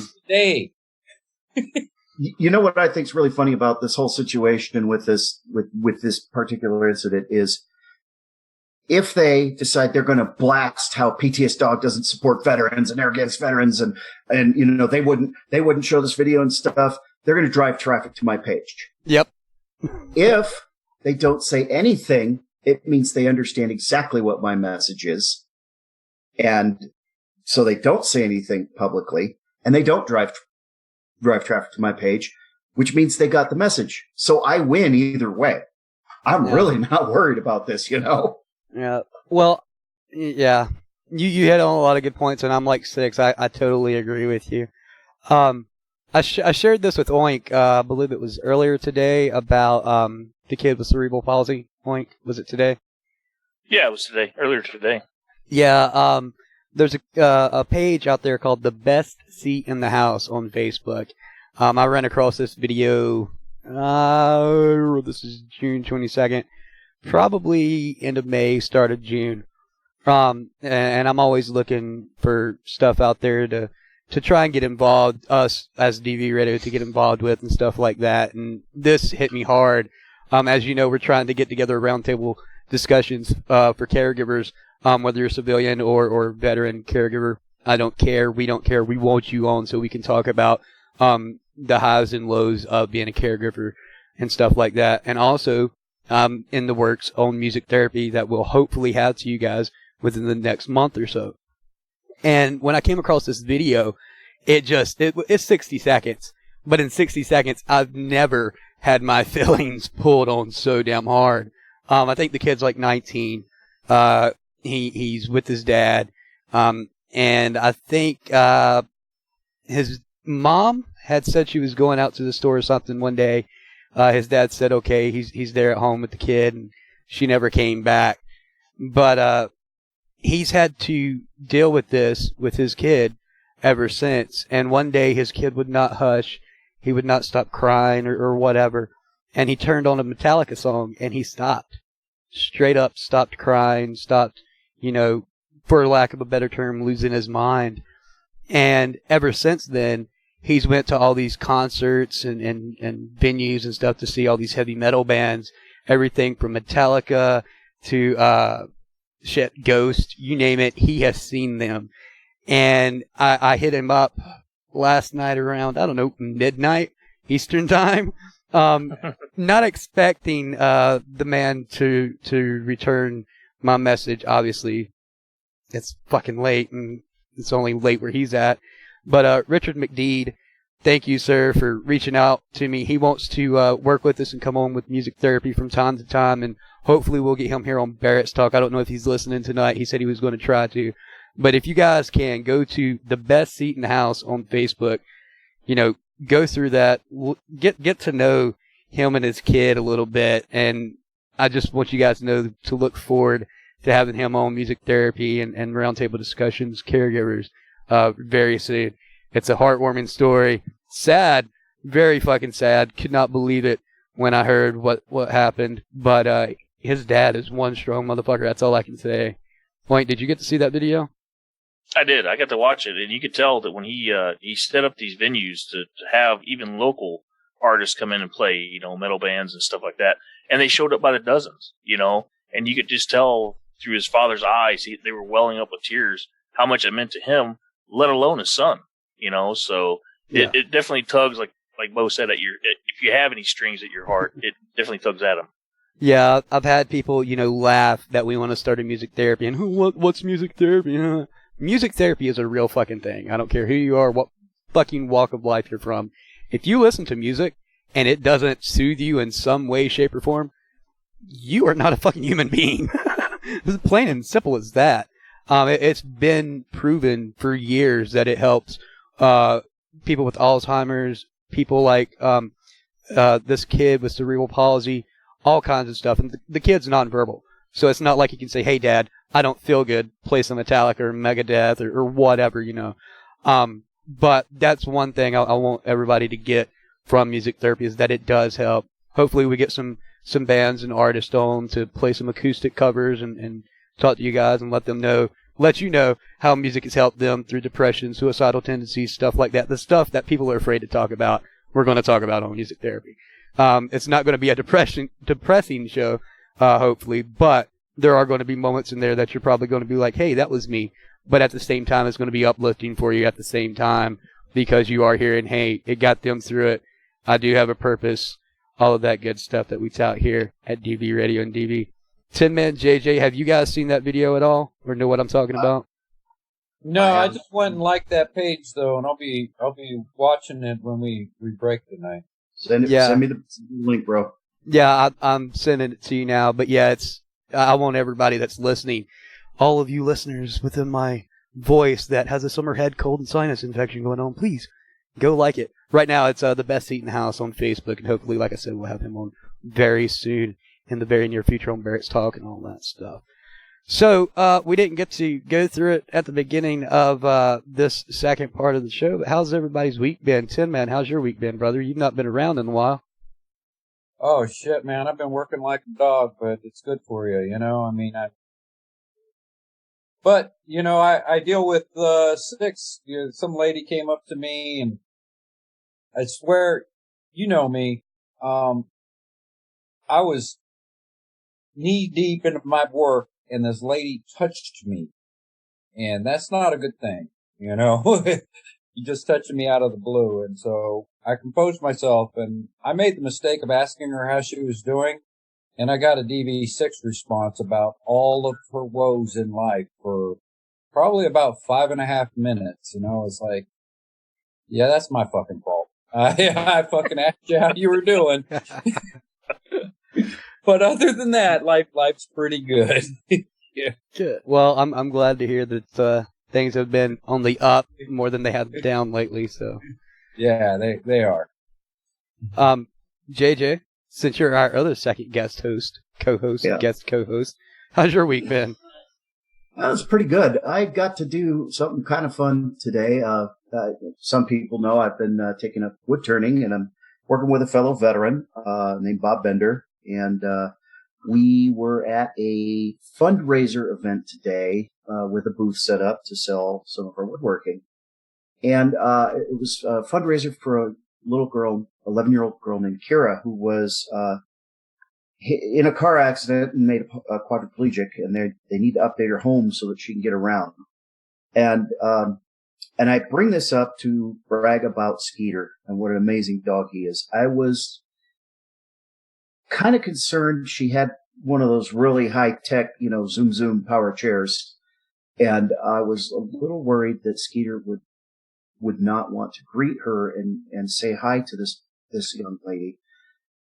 You know what I think's really funny about this whole situation with this particular incident is if they decide they're going to blast how PTSDog doesn't support veterans and they're against veterans and they wouldn't show this video and stuff, they're going to drive traffic to my page. Yep. If they don't say anything, it means they understand exactly what my message is. And so they don't say anything publicly and they don't drive traffic to my page, which means they got the message. So I win either way. I'm really not worried about this, Yeah. Well, yeah. You hit on a lot of good points, and I'm like 6. I totally agree with you. I shared this with Oink, I believe it was earlier today, about the kid with cerebral palsy. Oink, was it today? Yeah, it was today. Earlier today. Yeah, there's a page out there called The Best Seat in the House on Facebook. I ran across this video, this is June 22nd, probably end of May, start of June. And I'm always looking for stuff out there to try and get involved, us as DV Radio to get involved with and stuff like that. And this hit me hard. As you know, we're trying to get together roundtable discussions for caregivers, whether you're a civilian or veteran caregiver. I don't care. We don't care. We want you on so we can talk about the highs and lows of being a caregiver and stuff like that. And also in the works on music therapy that we'll hopefully have to you guys within the next month or so. And when I came across this video, it's 60 seconds. But in 60 seconds, I've never had my feelings pulled on so damn hard. I think the kid's like 19. He's with his dad. And I think his mom had said she was going out to the store or something one day. His dad said, okay, he's there at home with the kid, and she never came back. But he's had to deal with this with his kid ever since. And one day his kid would not hush. He would not stop crying or whatever. And he turned on a Metallica song, and he stopped. Straight up stopped crying, stopped, for lack of a better term, losing his mind. And ever since then, he's went to all these concerts and venues and stuff to see all these heavy metal bands, everything from Metallica to Ghost, you name it, he has seen them. And I hit him up last night around, I don't know, midnight Eastern time, not expecting the man to return my message. Obviously, it's fucking late, and it's only late where he's at. But Richard McDeed thank you, sir, for reaching out to me. He wants to work with us and come on with music therapy from time to time, and hopefully we'll get him here on Barracks Talk. I don't know if he's listening tonight. He said he was going to try to. But if you guys can, go to the Best Seat in the House on Facebook. Go through that. Get to know him and his kid a little bit. And I just want you guys to know to look forward to having him on music therapy and roundtable discussions, caregivers, very soon. It's a heartwarming story. Sad. Very fucking sad. Could not believe it when I heard what happened. But his dad is one strong motherfucker. That's all I can say. Point, did you get to see that video? I did. I got to watch it, and you could tell that when he set up these venues to have even local artists come in and play, metal bands and stuff like that, and they showed up by the dozens, and you could just tell through his father's eyes, they were welling up with tears, how much it meant to him, let alone his son, so Yeah. it definitely tugs, like Bo said, if you have any strings at your heart, it definitely tugs at him. Yeah, I've had people, laugh that we want to start a music therapy, and what's music therapy? Huh? Music therapy is a real fucking thing. I don't care who you are, what fucking walk of life you're from. If you listen to music and it doesn't soothe you in some way, shape, or form, you are not a fucking human being. It's plain and simple as that. It's been proven for years that it helps people with Alzheimer's, people like this kid with cerebral palsy, all kinds of stuff. And the kid's nonverbal. So it's not like you can say, hey, Dad, I don't feel good, play some Metallica or Megadeth or whatever, But that's one thing I want everybody to get from music therapy is that it does help. Hopefully we get some bands and artists on to play some acoustic covers and talk to you guys and let you know how music has helped them through depression, suicidal tendencies, stuff like that. The stuff that people are afraid to talk about, we're going to talk about on music therapy. It's not going to be a depressing show, hopefully, but there are going to be moments in there that you're probably going to be like, hey, that was me. But at the same time, it's going to be uplifting for you at the same time because you are hearing, hey, it got them through it. I do have a purpose. All of that good stuff that we tout here at DV Radio and DV. Tin Man JJ, have you guys seen that video at all or know what I'm talking about? No, I just went and liked that page though, and I'll be watching it when we break tonight. Send me the link, bro. Yeah, I'm sending it to you now. But yeah, I want everybody that's listening, all of you listeners within my voice that has a summer head cold and sinus infection going on, please go like it. Right now, it's the Best Seat in the House on Facebook, and hopefully, like I said, we'll have him on very soon in the very near future on Barracks Talk and all that stuff. So we didn't get to go through it at the beginning of this second part of the show, but how's everybody's week been? Tin Man, how's your week been, brother? You've not been around in a while. Oh shit, man! I've been working like a dog, but it's good for you, I deal with six. Some lady came up to me, and I swear, you know me. I was knee deep into my work, and this lady touched me, and that's not a good thing, You just touching me out of the blue, and so I composed myself, and I made the mistake of asking her how she was doing, and I got a DV6 response about all of her woes in life for probably about 5.5 minutes. It's like, yeah, that's my fucking fault. I fucking asked you how you were doing. But other than that, life's pretty good. Yeah. Good. Well, I'm glad to hear that things have been on the up more than they have down lately. So, yeah, they are. JJ, since you're our other second guest co-host, how's your week been? That was pretty good. I got to do something kind of fun today. Some people know I've been taking up wood turning, and I'm working with a fellow veteran named Bob Bender. And we were at a fundraiser event today with a booth set up to sell some of our woodworking. And it was a fundraiser for a little girl, 11-year-old girl named Kira, who was in a car accident and made a quadriplegic, and they need to update her home so that she can get around. And I bring this up to brag about Skeeter and what an amazing dog he is. I was kind of concerned she had one of those really high-tech, zoom power chairs, and I was a little worried that Skeeter would would not want to greet her and say hi to this young lady.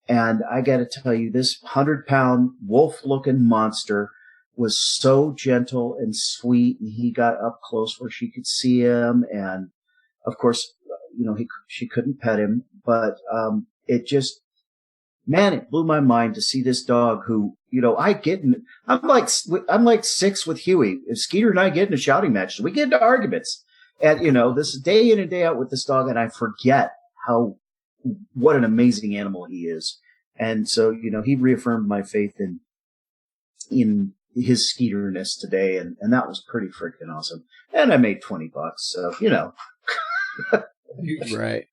And I got to tell you, this 100-pound wolf-looking monster was so gentle and sweet, and he got up close where she could see him. And of course, she couldn't pet him, but it just, man, it blew my mind to see this dog who, I'm like 6 with Huey. If Skeeter and I get in a shouting match, we get into arguments. And, this day in and day out with this dog, and I forget what an amazing animal he is. And so, he reaffirmed my faith in his Skeeterness today, and that was pretty freaking awesome. And I made $20, so, Right.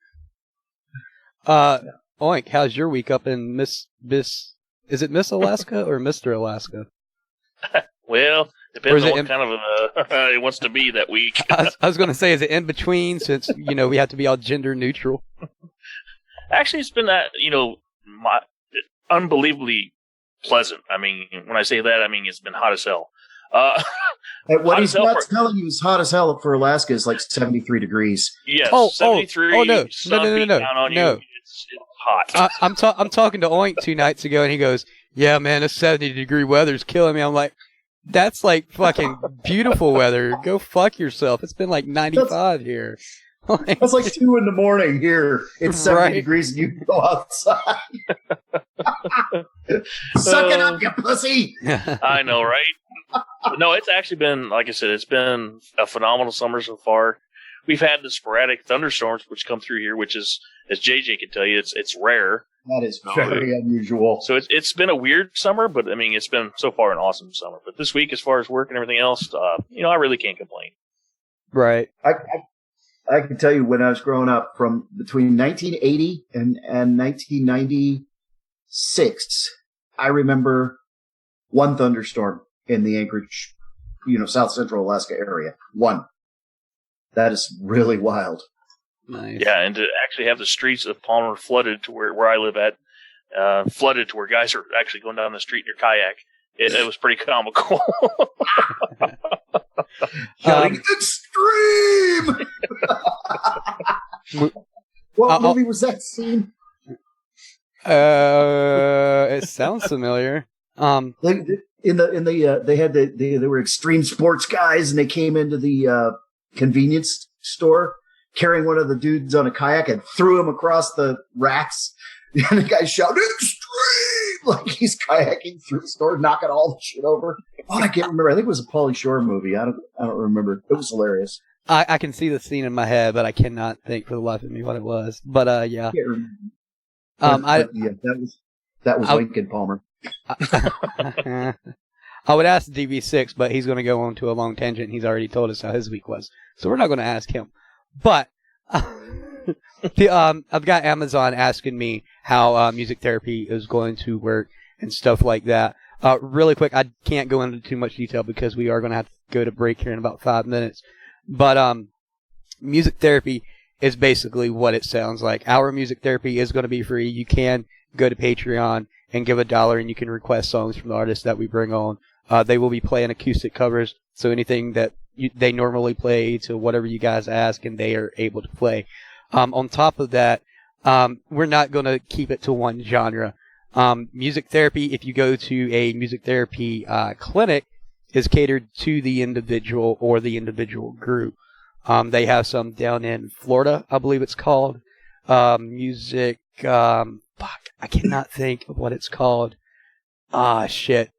Oink, how's your week up in Miss, is it Miss Alaska or Mr. Alaska? Well, depends on what kind of it wants to be that week. I was going to say, is it in between, since, we have to be all gender neutral? Actually, it's been unbelievably pleasant. I mean, when I say that, I mean it's been hot as hell. What he's not telling you is hot as hell for Alaska is like 73 degrees. Yes, 73. Oh, no. No. It's hot. I'm talking to Oink 2 nights ago, and he goes, yeah, man, this 70-degree weather's killing me. I'm like, that's like fucking beautiful weather. Go fuck yourself. It's been like 95 here. It's like 2 a.m. here. It's 70 degrees and you can go outside. Suck it up, you pussy. I know, right? No, it's actually been, like I said, it's been a phenomenal summer so far. We've had the sporadic thunderstorms which come through here, which is, as JJ can tell you, it's rare. That is very unusual. So it's been a weird summer, but I mean, it's been so far an awesome summer. But this week, as far as work and everything else, I really can't complain. Right. I can tell you, when I was growing up, from between 1980 and 1996, I remember one thunderstorm in the Anchorage, South Central Alaska area. One. That is really wild. Nice. Yeah, and to actually have the streets of Palmer flooded to where I live at, flooded to where guys are actually going down the street in their kayak, it was pretty comical. Extreme! What movie was that scene? It sounds familiar. They were extreme sports guys, and they came into the convenience store carrying one of the dudes on a kayak and threw him across the racks. And the guy shouted, "Extreme!" Like he's kayaking through the store, knocking all the shit over. Oh, I can't remember. I think it was a Pauly Shore movie. I don't remember. It was hilarious. I can see the scene in my head, but I cannot think for the life of me what it was. But yeah. That was Lincoln Palmer. I would ask DV6, but he's going to go on to a long tangent. He's already told us how his week was, so we're not going to ask him. But I've got Amazon asking me how music therapy is going to work and stuff like that. Really quick, I can't go into too much detail because we are going to have to go to break here in about 5 minutes. But music therapy is basically what it sounds like. Our music therapy is going to be free. You can go to Patreon and give $1, and you can request songs from the artists that we bring on. They will be playing acoustic covers, so anything that they normally play to whatever you guys ask, and they are able to play. On top of that, we're not going to keep it to one genre. Music therapy, if you go to a music therapy clinic, is catered to the individual or the individual group. They have some down in Florida, I believe it's called. Music, I cannot think of what it's called. Shit.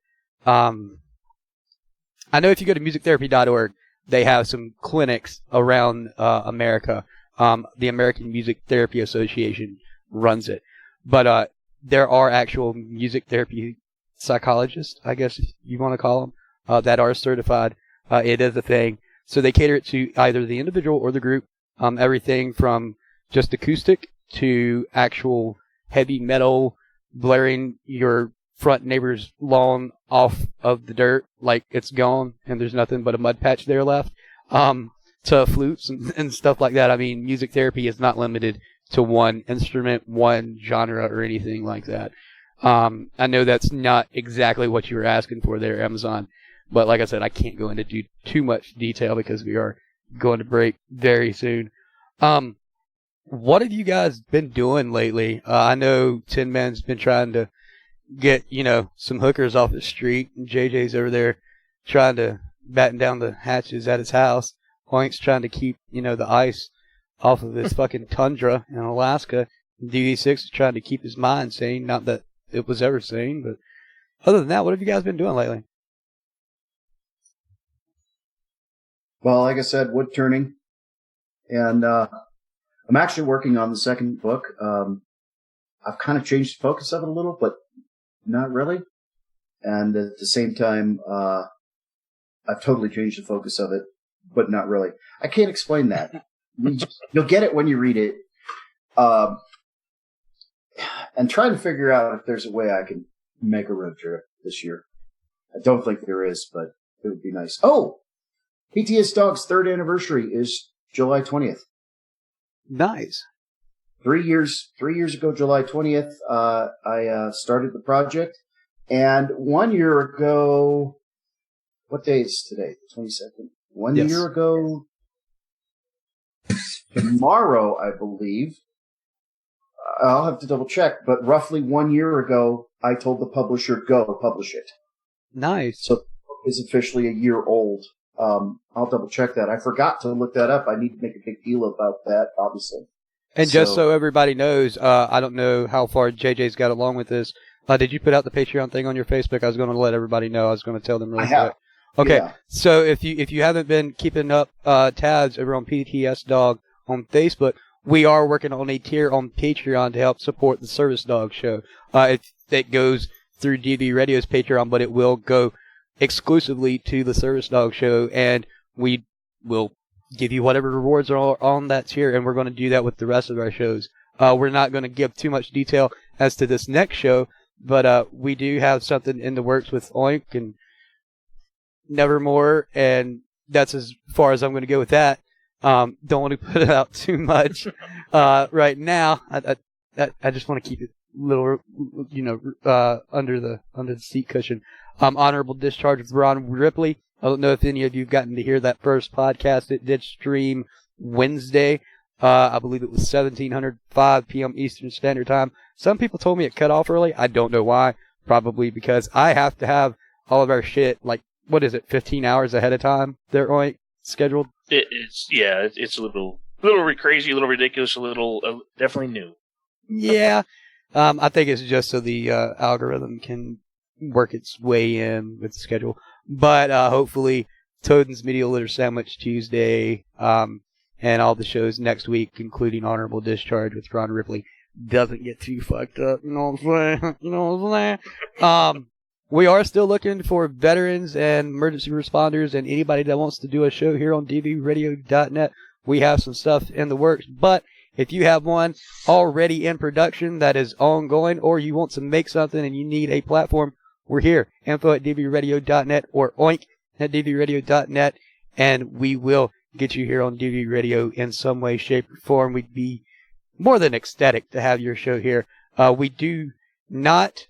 I know if you go to musictherapy.org, they have some clinics around America. The American Music Therapy Association runs it. But there are actual music therapy psychologists, I guess you want to call them, that are certified. It is a thing. So they cater it to either the individual or the group. Everything from just acoustic to actual heavy metal, blaring your front neighbor's lawn off of the dirt like it's gone and there's nothing but a mud patch there left, to flutes and stuff like that. I mean, music therapy is not limited to one instrument, one genre, or anything like that. I know that's not exactly what you were asking for there, Amazon, but like I said, I can't go into too much detail because we are going to break very soon. What have you guys been doing lately? I know Tin Man's been trying to get, some hookers off the street, and JJ's over there trying to batten down the hatches at his house. Oink's trying to keep, the ice off of his fucking tundra in Alaska. DD6 is trying to keep his mind sane. Not that it was ever sane, but other than that, what have you guys been doing lately? Well, like I said, wood turning. And I'm actually working on the second book. I've kind of changed the focus of it a little, but not really. And at the same time, I've totally changed the focus of it, but not really. I can't explain that. You'll get it when you read it. And trying to figure out if there's a way I can make a road trip this year. I don't think there is, but it would be nice. Oh! PTSDog's 3rd anniversary is July 20th. Nice. 3 years ago, July 20th, I started the project. And 1 year ago, what day is today? The 22nd. One year ago, tomorrow, I believe. I'll have to double check, but roughly 1 year ago, I told the publisher, go publish it. Nice. So it's officially a year old. I'll double check that. I forgot to look that up. I need to make a big deal about that, obviously. And just so everybody knows, I don't know how far JJ's got along with this. Did you put out the Patreon thing on your Facebook? I was going to let everybody know. I was going to tell them really quick. Okay, yeah. So if you haven't been keeping up tabs over on PTSDog on Facebook, we are working on a tier on Patreon to help support the Service Dog show. It goes through DV Radio's Patreon, but it will go exclusively to the Service Dog show, and we will give you whatever rewards are on that tier, and we're going to do that with the rest of our shows. We're not going to give too much detail as to this next show, but we do have something in the works with Oink and Nevermore, and that's as far as I'm going to go with that. Don't want to put it out too much right now. I just want to keep it a little, under the seat cushion. Honorable Discharge with Ron Ripley. I don't know if any of you have gotten to hear that first podcast. It did stream Wednesday. I believe it was 17:05 p.m. Eastern Standard Time. Some people told me it cut off early. I don't know why. Probably because I have to have all of our shit, 15 hours ahead of time there, Oink, scheduled? It's a little crazy, a little ridiculous, a little definitely new. Yeah. I think it's just so the algorithm can work its way in with the schedule. But hopefully Toadin's Media Litter Sandwich Tuesday and all the shows next week, including Honorable Discharge with Ron Ripley, doesn't get too fucked up. You know what I'm saying? We are still looking for veterans and emergency responders and anybody that wants to do a show here on dvradio.net. We have some stuff in the works, but if you have one already in production that is ongoing, or you want to make something and you need a platform, we're here. info@dvradio.net or oink@dvradio.net, and we will get you here on DV Radio in some way, shape, or form. We'd be more than ecstatic to have your show here. We do not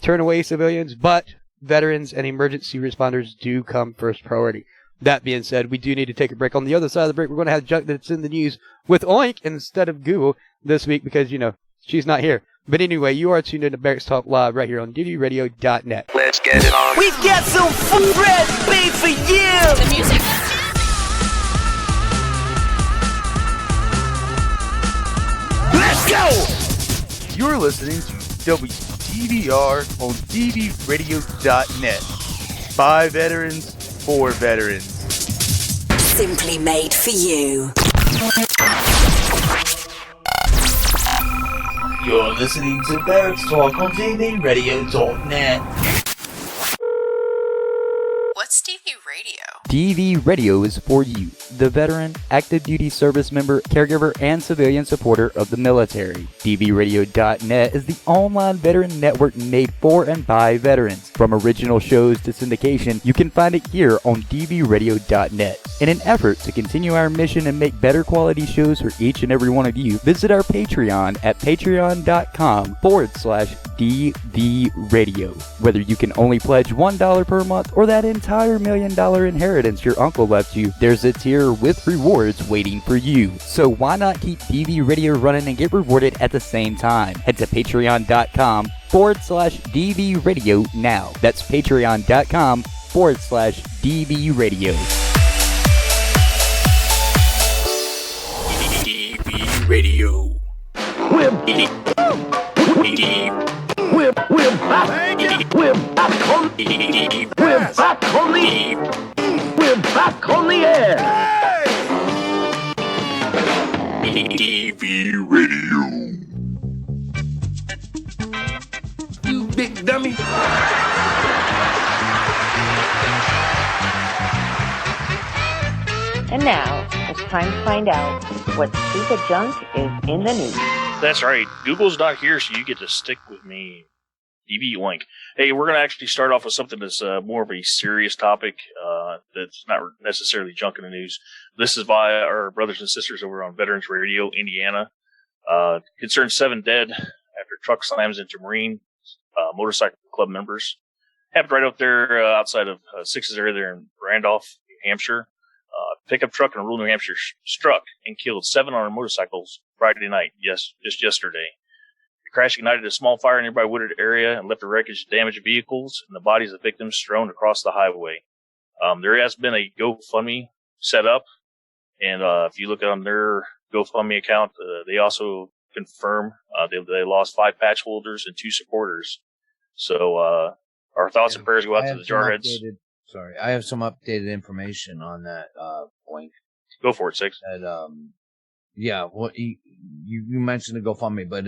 turn away civilians, but veterans and emergency responders do come first priority. That being said, we do need to take a break. On the other side of the break, we're going to have junk that's in the news with Oink instead of Google this week because, she's not here. But anyway, you are tuned into Barracks Talk Live right here on dvradio.net. Let's get it on. We've got some food recipe for you. The music. Let's go. You're listening to WTVR on dvradio.net. By veterans, for veterans. Simply made for you. You're listening to Barracks Talk on dvradio.net. What's DV Radio? DV Radio is for you, the veteran, active duty service member, caregiver, and civilian supporter of the military. DVRadio.net is the online veteran network made for and by veterans. From original shows to syndication, you can find it here on DVRadio.net. In an effort to continue our mission and make better quality shows for each and every one of you, visit our Patreon at patreon.com/DV Radio. Whether you can only pledge $1 per month or that entire $1 million $10 inheritance your uncle left you, there's a tier with rewards waiting for you. So why not keep DV Radio running and get rewarded at the same time? Head to patreon.com/DV Radio now. That's patreon.com/DV Radio. DV Radio. We're back on the air. DV Radio. You big dummy. And now, it's time to find out what stupid junk is in the news. That's right. Google's not here, so you get to stick with me. DV Link. Hey, we're going to actually start off with something that's more of a serious topic that's not necessarily junk in the news. This is via our brothers and sisters over on Veterans Radio, Indiana. Concerns 7 dead after truck slams into Marine motorcycle club members. Happened right out there outside of Six's area there in Randolph, New Hampshire. Pickup truck in rural New Hampshire struck and killed 7 on motorcycles Friday night, just yesterday. The crash ignited a small fire in a nearby wooded area and left the wreckage of damaged vehicles and the bodies of victims strewn across the highway. There has been a GoFundMe set up, and if you look on their GoFundMe account, they also confirm they lost 5 patch holders and 2 supporters. So our thoughts and prayers go out to the Jarheads. I have some updated information on that point. Go for it, Six. That, well, you mentioned the GoFundMe, but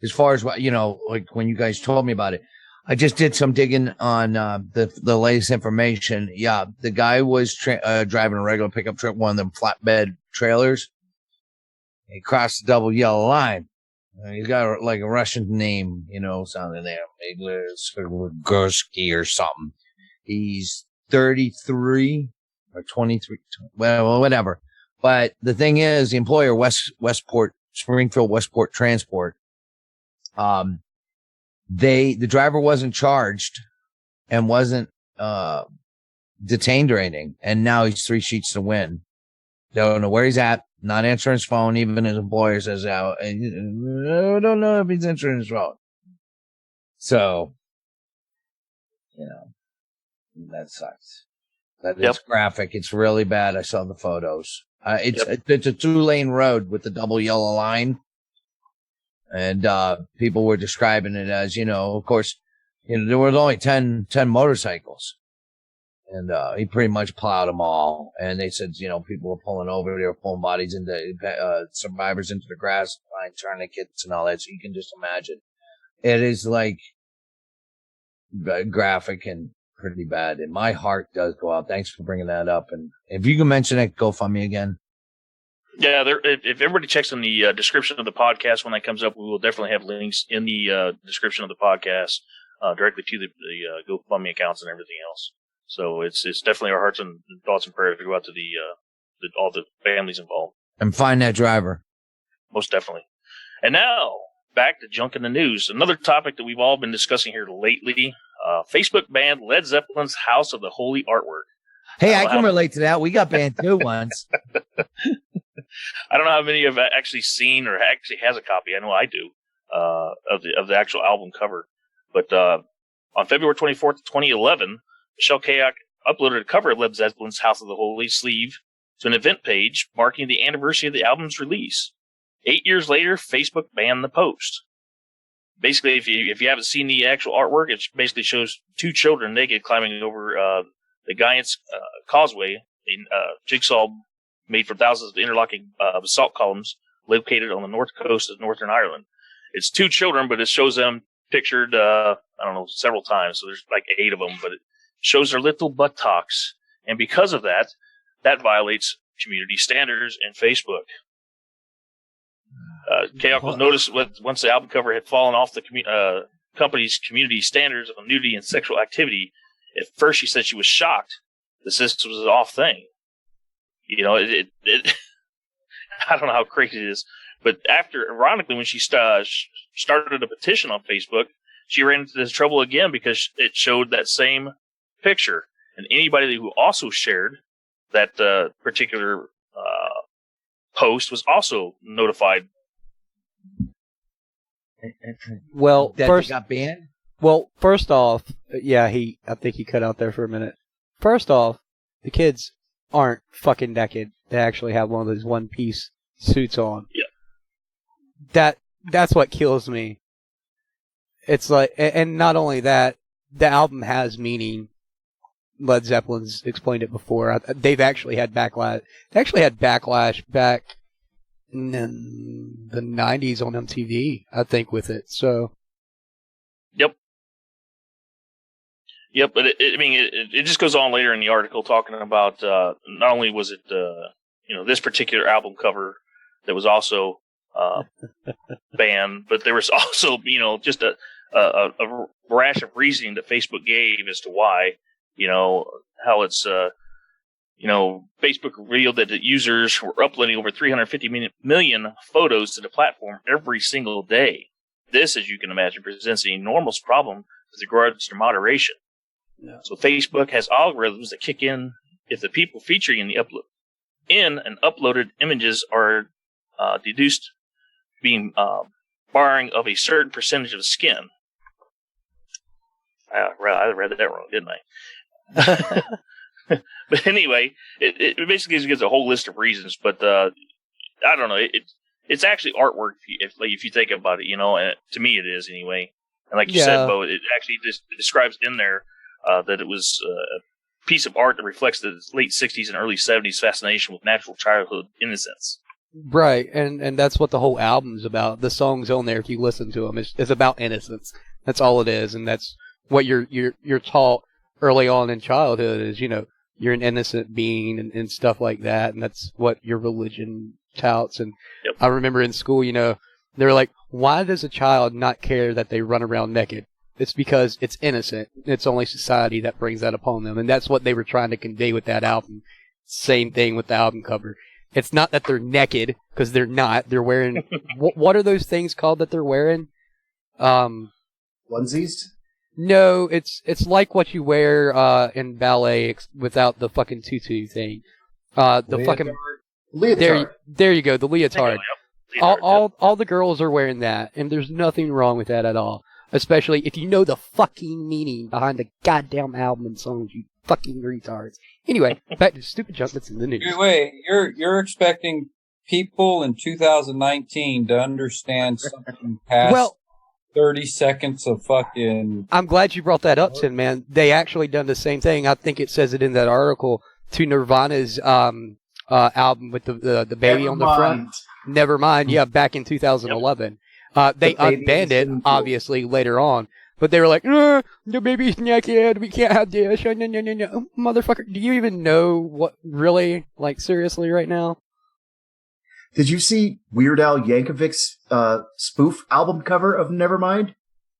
as far as what, like when you guys told me about it, I just did some digging on the latest information. Yeah, the guy was driving a regular pickup truck, one of them flatbed trailers. He crossed the double yellow line. He's got like a Russian name, sounding there, Gursky or something. He's 33 or 23, well, whatever. But the thing is, the employer, Springfield Westport Transport, the driver wasn't charged and wasn't detained or anything. And now he's 3 sheets to win. Don't know where he's at. Not answering his phone. Even his employer says, I don't know if he's answering his phone. So, that sucks. That is graphic. It's really bad. I saw the photos. It's a 2-lane road with the double yellow line. And people were describing it as, of course, there was only 10 motorcycles. And he pretty much plowed them all. And they said, people were pulling over. They were pulling bodies into survivors into the grass, finding tourniquets and all that. So you can just imagine. It is like graphic and pretty bad. And my heart does go out. Thanks for bringing that up. And if you can mention it, GoFundMe again. Yeah, if everybody checks in the description of the podcast when that comes up, we will definitely have links in the description of the podcast directly to the GoFundMe accounts and everything else. So it's definitely our hearts and thoughts and prayers to go out to all the families involved. And find that driver. Most definitely. And now, back to junk in the news. Another topic that we've all been discussing here lately. Facebook banned Led Zeppelin's House of the Holy Artwork. Hey, I can relate to that. We got banned too once. I don't know how many have actually seen or actually has a copy. I know I do of the actual album cover. But on February 24th, 2011, Michelle Kayak uploaded a cover of Led Zeppelin's House of the Holy sleeve to an event page marking the anniversary of the album's release. 8 years later, Facebook banned the post. Basically, if you haven't seen the actual artwork, it basically shows 2 children naked climbing over the Giant's Causeway, a jigsaw made from thousands of interlocking basalt columns located on the north coast of Northern Ireland. It's 2 children, but it shows them pictured, several times. So there's like 8 of them, but it shows their little buttocks. And because of that violates community standards in Facebook. Kayak was noticed once the album cover had fallen off the company's community standards of nudity and sexual activity. At first, she said she was shocked that this was an off thing. I don't know how crazy it is. But ironically, when she started a petition on Facebook, she ran into this trouble again because it showed that same picture. And anybody who also shared that particular post was also notified. Well, That first they got banned? Well, first off, yeah, I think he cut out there for a minute. First off, the kids aren't fucking naked. They actually have one of those one-piece suits on. Yeah. That's what kills me. It's like, and not only that, the album has meaning. Led Zeppelin's explained it before. They've actually had backlash. They actually had backlash back in the 90s on MTV, I think, with it. So. Yep, but it just goes on later in the article talking about not only was it this particular album cover that was also banned, but there was also just a rash of reasoning that Facebook gave as to why, how it's Facebook revealed that the users were uploading over 350 million photos to the platform every single day. This, as you can imagine, presents an enormous problem with regards to moderation. Yeah. So Facebook has algorithms that kick in if the people featuring in the uploaded images are deduced being barring of a certain percentage of skin. I read that wrong, didn't I? But anyway, it basically gives a whole list of reasons. But I don't know. It's actually artwork if you think about it, and to me it is anyway. And like you said, Bo, it actually describes in there that it was a piece of art that reflects the late 60s and early 70s fascination with natural childhood innocence. Right, and that's what the whole album's about. The songs on there, if you listen to them, it's about innocence. That's all it is, and that's what you're taught early on in childhood is, you're an innocent being and stuff like that, and that's what your religion touts. And I remember in school, they were like, why does a child not care that they run around naked? It's because it's innocent. It's only society that brings that upon them. And that's what they were trying to convey with that album. Same thing with the album cover. It's not that they're naked, because they're not. They're wearing... what are those things called that they're wearing? Onesies? No, it's like what you wear in ballet without the fucking tutu thing. The leotard. fucking... Leotard. There you go, the leotard. All the girls are wearing that, and there's nothing wrong with that at all. Especially if you know the fucking meaning behind the goddamn album and songs, you fucking retards. Anyway, back to stupid junk that's in the news. Wait, you're expecting people in 2019 to understand something past 30 seconds of fucking... I'm glad you brought that up, Tim, man. They actually done the same thing. I think it says it in that article to Nirvana's album with the baby on the front. Nevermind. Yeah, back in 2011. They unbanned it, obviously, later on. But they were like, the baby's naked, we can't have this. No. Motherfucker, do you even know what really, seriously right now? Did you see Weird Al Yankovic's spoof album cover of Nevermind?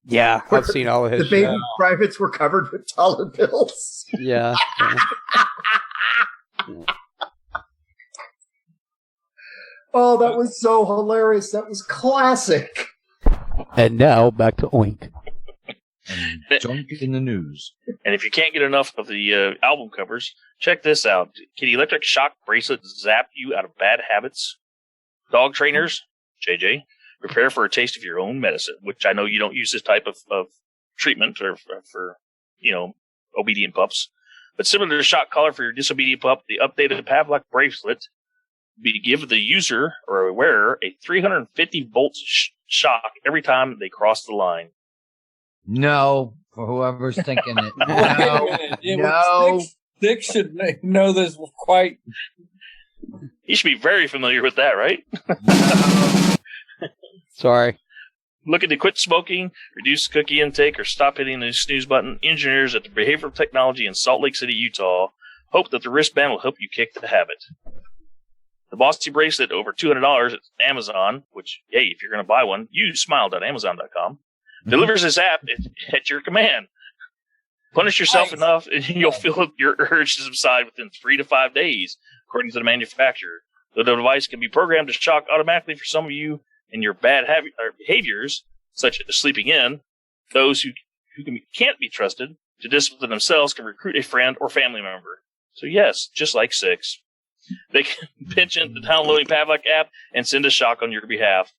Yeah, I've seen all of his. The baby privates were covered with dollar bills. Yeah. Oh, that was so hilarious. That was classic. And now, back to Oink. Junk in the news. And if you can't get enough of the album covers, check this out. Can the electric shock bracelet zap you out of bad habits? Dog trainers, JJ, prepare for a taste of your own medicine, which I know you don't use this type of treatment for obedient pups. But similar to the shock collar for your disobedient pup, the updated Pavlok bracelet give the user or wearer a 350 volts shock every time they cross the line. No, for whoever's thinking it. No. Dick should know this quite. You should be very familiar with that, right? Sorry. Looking to quit smoking, reduce cookie intake, or stop hitting the snooze button? Engineers at the Behavioral Technology in Salt Lake City, Utah, hope that the wristband will help you kick the habit. The Bossy bracelet, over $200 at Amazon, which, hey, if you're going to buy one, use smile.amazon.com, delivers this app at your command. Punish yourself enough, and you'll feel your urge to subside within 3 to 5 days, according to the manufacturer. The device can be programmed to shock automatically for some of you and your bad behaviors, such as sleeping in. Those who can't be trusted to discipline themselves can recruit a friend or family member. So yes, just like 6. They can pinch in the downloading Pavlok app and send a shock on your behalf.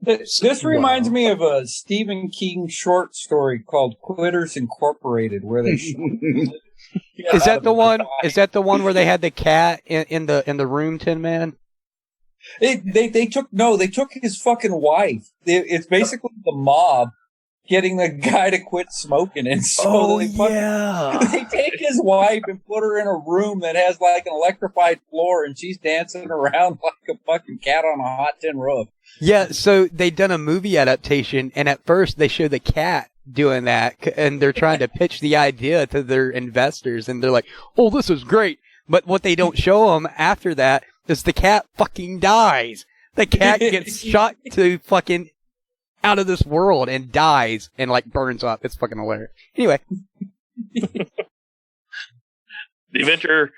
This reminds me of a Stephen King short story called Quitters Incorporated, where they Is that the one? Is that the one where they had the cat in the room, Tin Man? They took his fucking wife. It's basically the mob getting the guy to quit smoking, and so they take his wife and put her in a room that has like an electrified floor, and she's dancing around like a fucking cat on a hot tin roof. Yeah, so they done a movie adaptation, and at first they show the cat doing that, and they're trying to pitch the idea to their investors, and they're like, "Oh, this is great," but what they don't show them after that is the cat fucking dies. The cat gets shot to fucking out of this world and dies and like burns up. It's fucking hilarious. Anyway. The inventor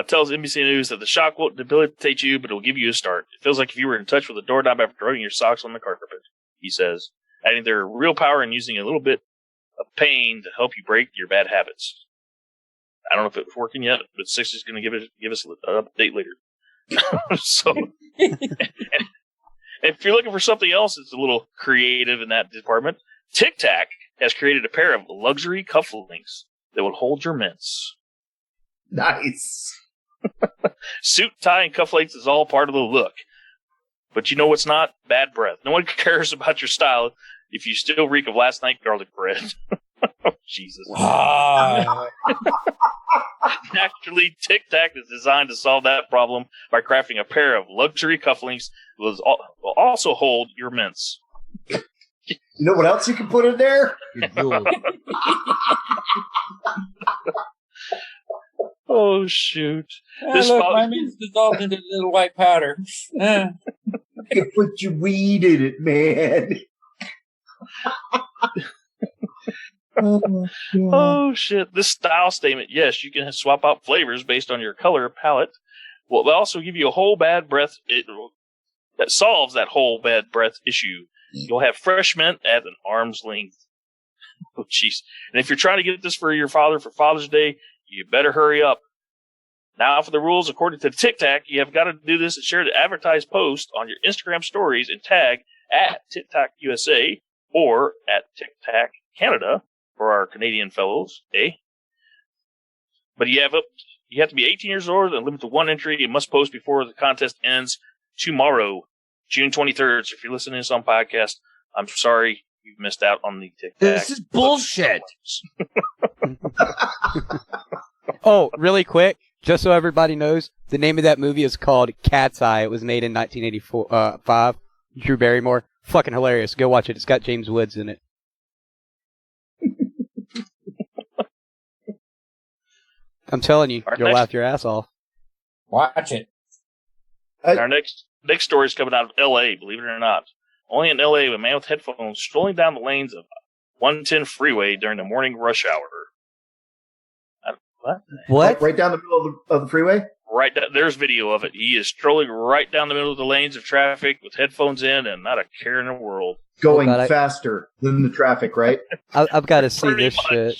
tells NBC News that the shock won't debilitate you, but it will give you a start. It feels like if you were in touch with a doorknob after throwing your socks on the carpet, he says, adding their real power and using a little bit of pain to help you break your bad habits. I don't know if it's working yet, but 6 is going to give us an update later. So, and if you're looking for something else that's a little creative in that department, Tic Tac has created a pair of luxury cufflinks that will hold your mints. Nice. Suit, tie, and cufflinks is all part of the look. But you know what's not? Bad breath. No one cares about your style if you still reek of last night garlic bread. Oh, Jesus. Naturally, Tic Tac is designed to solve that problem by crafting a pair of luxury cufflinks that will also hold your mints. You know what else you can put in there? Oh, shoot. My mint's dissolved into little white powder. You can put your weed in it, man. Oh, shit. This style statement, yes, you can swap out flavors based on your color palette. Well, they'll also give you a whole bad breath. That solves that whole bad breath issue. You'll have fresh mint at an arm's length. Oh, jeez. And if you're trying to get this for your father for Father's Day, you better hurry up. Now, for the rules, according to Tic Tac, you have got to do this and share the advertised post on your Instagram stories and tag at Tic Tac USA or at Tic Tac Canada for our Canadian fellows, eh? But you have to be 18 years old and limit to 1 entry. You must post before the contest ends tomorrow, June 23rd. So if you're listening to this on podcast, I'm sorry you've missed out on the Tic Tac. This is bullshit. Oh, really quick, just so everybody knows, the name of that movie is called Cat's Eye. It was made in 1985. Drew Barrymore. Fucking hilarious. Go watch it. It's got James Woods in it. I'm telling you, you'll laugh your ass off. Watch it. Our next story is coming out of L.A., believe it or not. Only in L.A., a man with headphones strolling down the lanes of 110 freeway during the morning rush hour. What? Right down the middle of the freeway? Right down, there's video of it. He is strolling right down the middle of the lanes of traffic with headphones in and not a care in the world. Going faster than the traffic, right? I've got to see this shit.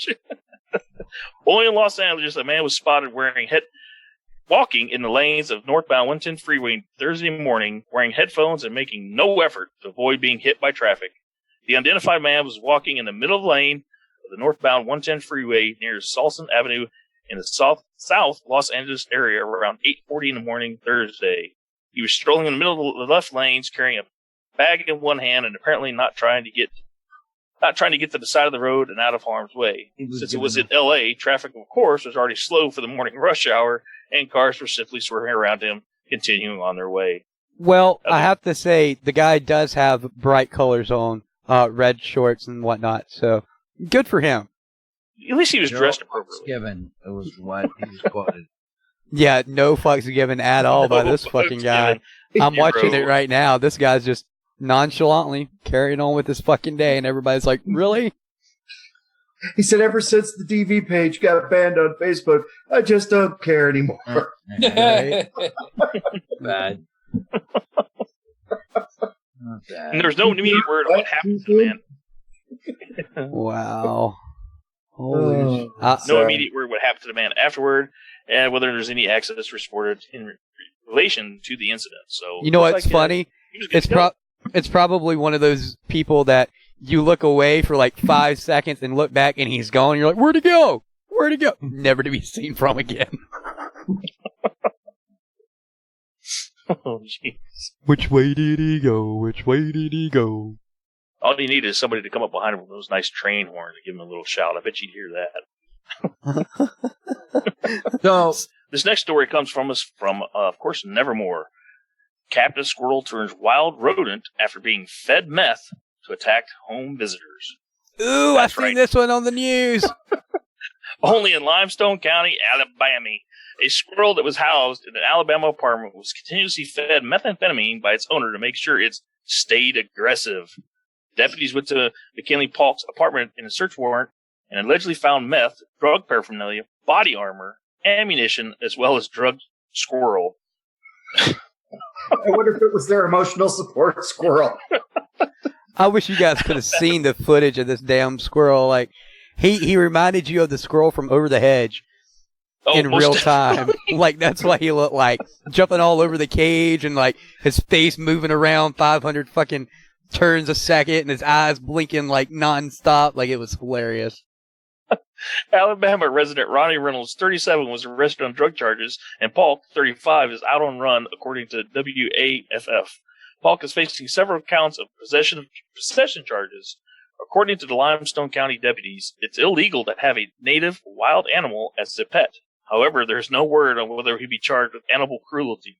Only in Los Angeles, a man was spotted walking in the lanes of northbound 110 freeway Thursday morning, wearing headphones and making no effort to avoid being hit by traffic. The unidentified man was walking in the middle of the lane of the northbound 110 freeway near Salson Avenue in the south Los Angeles area around 8:40 in the morning Thursday. He was strolling in the middle of the left lanes, carrying a bag in one hand and apparently not trying to get to the side of the road and out of harm's way. Since it was in L.A., traffic, of course, was already slow for the morning rush hour, and cars were simply swerving around him, continuing on their way. Well, I have to say, the guy does have bright colors on, red shorts and whatnot, so good for him. At least he was dressed appropriately. Given it was what he was quoted. Yeah, no fucks given at all by this fucking guy. I'm watching it right now. This guy's just nonchalantly carrying on with his fucking day, and everybody's like, really? He said, ever since the DV page got banned on Facebook, I just don't care anymore. Bad. And there was no immediate word on what happened to the man. Wow. Holy no immediate word what happened to the man afterward, and whether there's any accidents reported in relation to the incident. So you know what's funny? It's probably one of those people that you look away for like 5 seconds and look back and he's gone. You're like, where'd he go? Where'd he go? Never to be seen from again. Oh, jeez. Which way did he go? Which way did he go? All you need is somebody to come up behind him with those nice train horns and give him a little shout. I bet you'd hear that. So this next story comes from us from, of course, Nevermore. Captive squirrel turns wild rodent after being fed meth to attack home visitors. Ooh, I've seen this one on the news. Only in Limestone County, Alabama, a squirrel that was housed in an Alabama apartment was continuously fed methamphetamine by its owner to make sure it stayed aggressive. Deputies went to McKinley Polk's apartment in a search warrant and allegedly found meth, drug paraphernalia, body armor, ammunition, as well as drugged squirrel. I wonder if it was their emotional support squirrel. I wish you guys could have seen the footage of this damn squirrel. Like, he reminded you of the squirrel from Over the Hedge in real time. Like, that's what he looked like. Jumping all over the cage and, like, his face moving around 500 fucking turns a second and his eyes blinking, like, nonstop. Like, it was hilarious. Alabama resident Ronnie Reynolds, 37, was arrested on drug charges, and Polk, 35, is out on run, according to WAFF. Polk is facing several counts of possession charges. According to the Limestone County deputies, it's illegal to have a native wild animal as a pet. However, there's no word on whether he'd be charged with animal cruelty.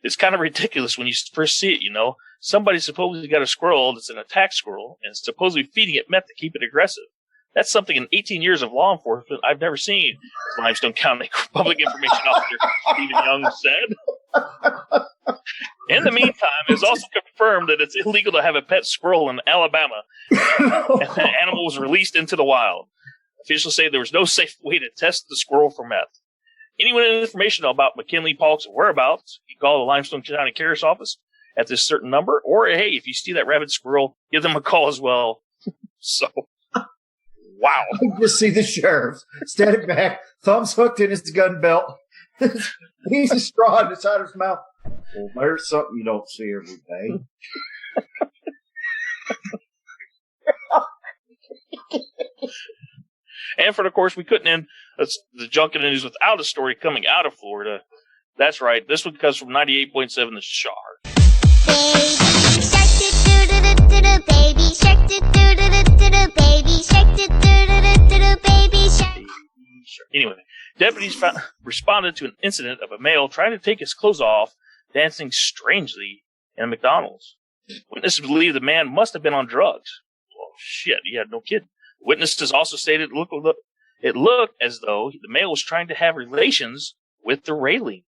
It's kind of ridiculous when you first see it, you know. Somebody supposedly got a squirrel that's an attack squirrel and supposedly feeding it meth to keep it aggressive. That's something in 18 years of law enforcement I've never seen, Limestone County Public Information Officer Stephen Young said. In the meantime, it's also confirmed that it's illegal to have a pet squirrel in Alabama, and the animal was released into the wild. Officials say there was no safe way to test the squirrel for meth. Anyone with information about McKinley Polk's whereabouts, you call the Limestone County Sheriff's Office at this certain number, or hey, if you see that rabid squirrel, give them a call as well. So... wow. I just see the sheriff standing back, thumbs hooked in his gun belt. He's a straw in the side of his mouth. Well, there's something you don't see every day. And for the course, we couldn't end the Junket News without a story coming out of Florida. That's right. This one comes from 98.7 The Shark. Baby shark, baby shark, baby shark. Anyway, deputies responded to an incident of a male trying to take his clothes off, dancing strangely in a McDonald's. Witnesses believe the man must have been on drugs. Well, shit, he had no kid. Witnesses also stated it looked as though the male was trying to have relations with the railing.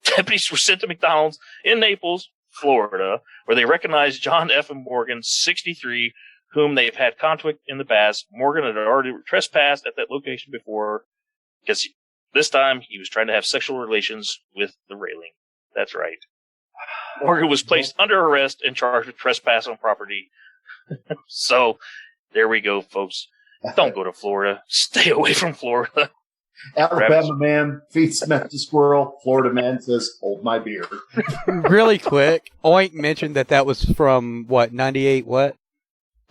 Deputies were sent to McDonald's in Naples, Florida, where they recognized John F. Morgan, 63, whom they've had conflict in the past. Morgan had already trespassed at that location before, because this time he was trying to have sexual relations with the railing. That's right. Morgan was placed under arrest and charged with trespass on property. So, there we go, folks. Don't go to Florida. Stay away from Florida. Alabama man feeds meth to squirrel. Florida man says, hold my beer. Really quick, Oink mentioned that was from, what, 98 what?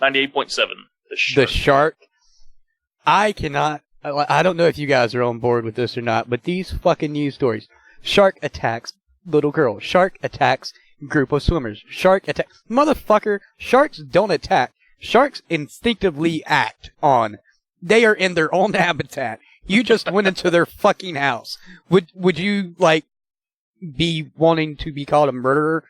98.7. The Shark. I don't know if you guys are on board with this or not, but these fucking news stories. Shark attacks little girl. Shark attacks group of swimmers. Shark attack. Motherfucker, sharks don't attack. Sharks instinctively act on. They are in their own habitat. You just went into their fucking house. Would you, like, be wanting to be called a murderer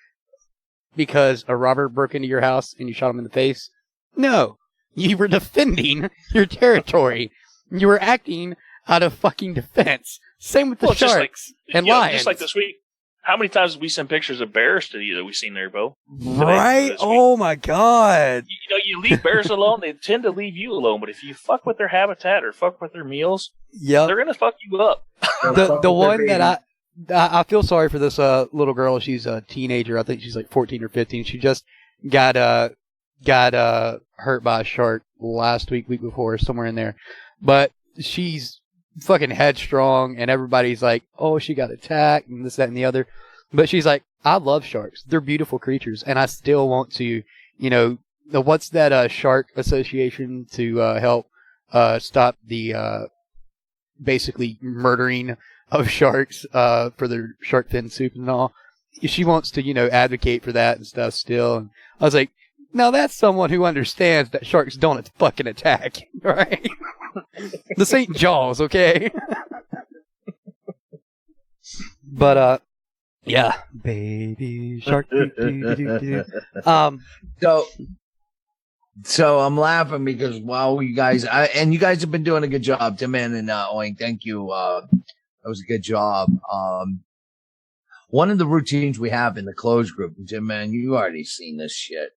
because a robber broke into your house and you shot him in the face? No. You were defending your territory. You were acting out of fucking defense. Same with the sharks and lions. Just like this week. How many times have we sent pictures of bears to you that we've seen there, Bo? Right? Oh my God. You leave bears alone, they tend to leave you alone. But if you fuck with their habitat or fuck with their meals, they're going to fuck you up. The one that I feel sorry for this little girl. She's a teenager. I think she's like 14 or 15. She just got hurt by a shark last week before, somewhere in there. But she's fucking headstrong, and everybody's like, oh, she got attacked, and this, that, and the other. But she's like, I love sharks. They're beautiful creatures, and I still want to, what's that shark association to help stop the basically murdering of sharks for their shark fin soup and all. She wants to, advocate for that and stuff still. And I was like, now that's someone who understands that sharks don't fucking attack, right? This ain't Jaws, okay? But, yeah. Baby shark. So I'm laughing because while you guys, and you guys have been doing a good job, Tim Man and Oink, thank you. That was a good job. One of the routines we have in the closed group, Tim Man, you already seen this shit.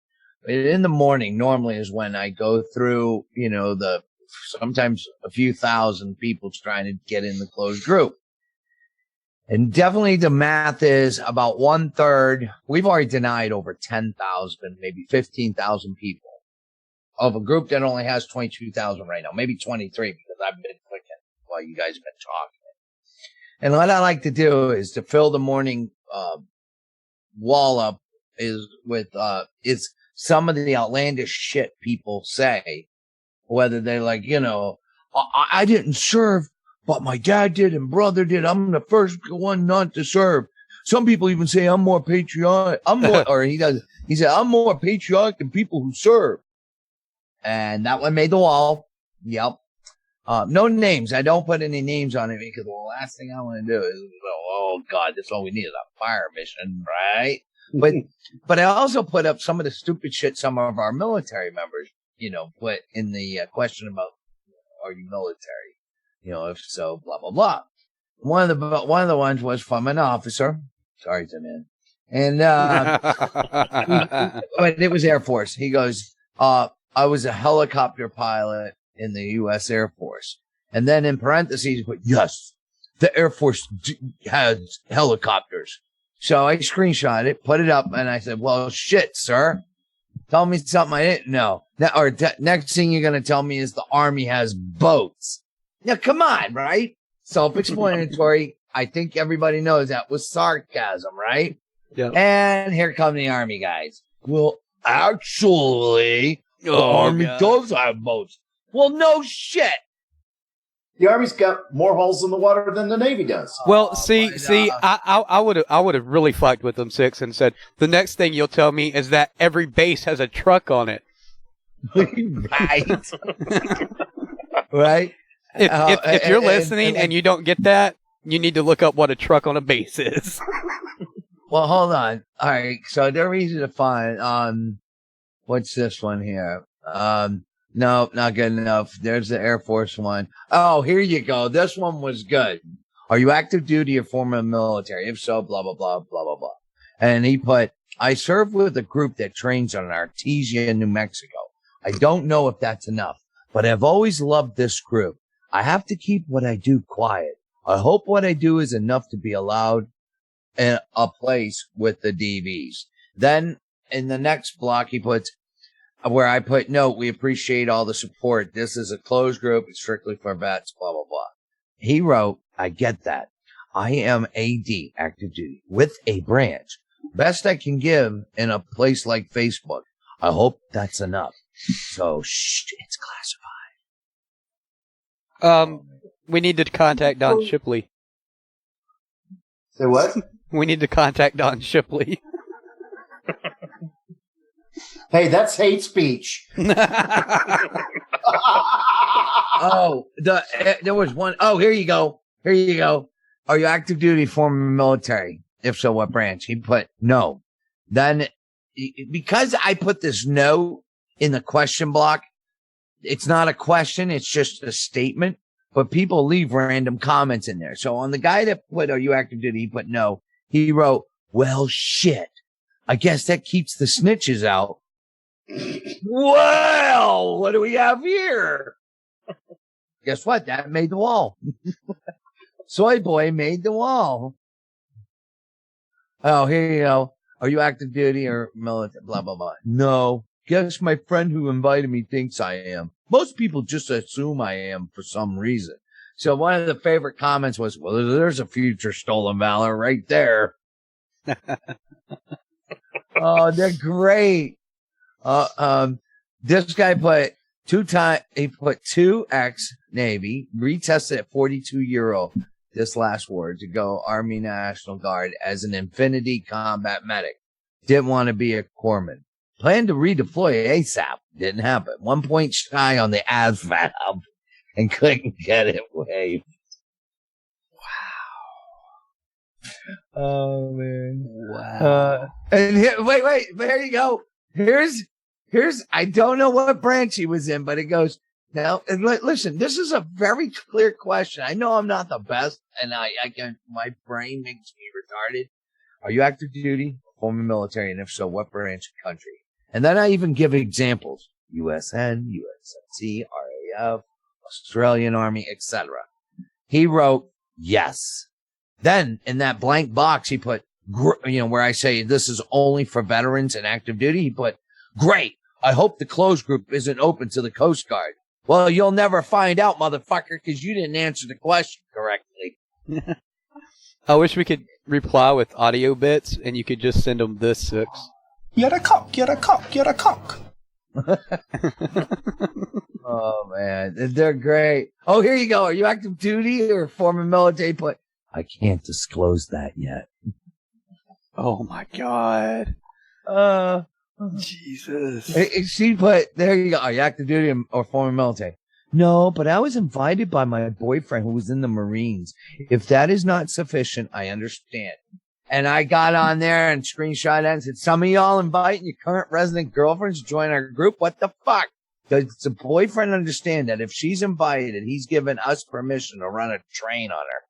In the morning, normally is when I go through, sometimes a few thousand people trying to get in the closed group. And definitely the math is about 1/3. We've already denied over 10,000, maybe 15,000 people of a group that only has 22,000 right now, maybe 23 because I've been clicking while you guys have been talking. And what I like to do is to fill the morning wall up is with some of the outlandish shit people say, whether they're like, I didn't serve, but my dad did and brother did. I'm the first one not to serve. Some people even say I'm more patriotic. He said, I'm more patriotic than people who serve. And that one made the wall. Yep. No names. I don't put any names on it because the last thing I want to do is, oh God, that's all we need is a fire mission, right? But I also put up some of the stupid shit some of our military members, put in the question about, are you military? If so, blah, blah, blah. One of the ones was from an officer. Sorry, Tim Man. And, but it was Air Force. He goes, I was a helicopter pilot in the U.S. Air Force. And then in parentheses, he put, yes, the Air Force has helicopters. So I screenshot it, put it up, and I said, well, shit, sir. Tell me something I didn't know. Next thing you're going to tell me is the Army has boats. Now, come on, right? Self-explanatory. I think everybody knows that was sarcasm, right? Yeah. And here come the Army guys. Well, actually, the Army does have boats. Well, no shit. The Army's got more holes in the water than the Navy does. Well, I would have really fucked with them, Six, and said, the next thing you'll tell me is that every base has a truck on it. Right. Right? If you're listening and you don't get that, you need to look up what a truck on a base is. Well, hold on. All right. So they're easy to find. What's this one here? No, not good enough. There's the Air Force one. Oh, here you go. This one was good. Are you active duty or former military? If so, blah, blah, blah, blah, blah, blah. And he put, I serve with a group that trains on Artesia, New Mexico. I don't know if that's enough, but I've always loved this group. I have to keep what I do quiet. I hope what I do is enough to be allowed in a place with the DVs. Then in the next block, he puts, where I put, note, we appreciate all the support. This is a closed group. It's strictly for vets, blah, blah, blah. He wrote, I get that. I am AD, active duty, with a branch. Best I can give in a place like Facebook. I hope that's enough. So, it's classified. We need to contact Don Shipley. Say what? We need to contact Don Shipley. Hey, that's hate speech. Oh, there was one. Oh, here you go. Here you go. Are you active duty, former military? If so, what branch? He put no. Then, because I put this no in the question block, it's not a question. It's just a statement. But people leave random comments in there. So on the guy that put, are you active duty? He put no. He wrote, well, shit. I guess that keeps the snitches out. Well, what do we have here? Guess what? That made the wall. Soy Boy made the wall. Oh, here you go. Are you active duty or military? Blah, blah, blah. No. Guess my friend who invited me thinks I am. Most people just assume I am for some reason. So one of the favorite comments was, well, there's a future stolen valor right there. Oh, they're great. This guy put he put 2X Navy, retested at 42 euro this last war to go Army National Guard as an Infinity combat medic. Didn't want to be a corpsman. Planned to redeploy ASAP. Didn't happen. 1 point shy on the ASVAB and couldn't get it waived. Wow. Oh, man. Wow. And here, wait, there you go. Here's, I don't know what branch he was in, but it goes, now, and listen, this is a very clear question. I know I'm not the best, and my brain makes me retarded. Are you active duty, former military, and if so, what branch of country? And then I even give examples. USN, USNC, RAF, Australian Army, etc. He wrote, yes. Then in that blank box, he put, where I say this is only for veterans and active duty, he put, great. I hope the closed group isn't open to the Coast Guard. Well, you'll never find out, motherfucker, because you didn't answer the question correctly. I wish we could reply with audio bits, and you could just send them this 6. You're a cock, you're a cock, you're a cock. Oh, man. They're great. Oh, here you go. Are you active duty or former military? But I can't disclose that yet. Oh, my God. Jesus. She put, there you go. Are you active duty or former military? No, but I was invited by my boyfriend who was in the Marines. If that is not sufficient, I understand. And I got on there and screenshot that and said, some of y'all inviting your current resident girlfriends to join our group? What the fuck? Does the boyfriend understand that if she's invited, he's given us permission to run a train on her?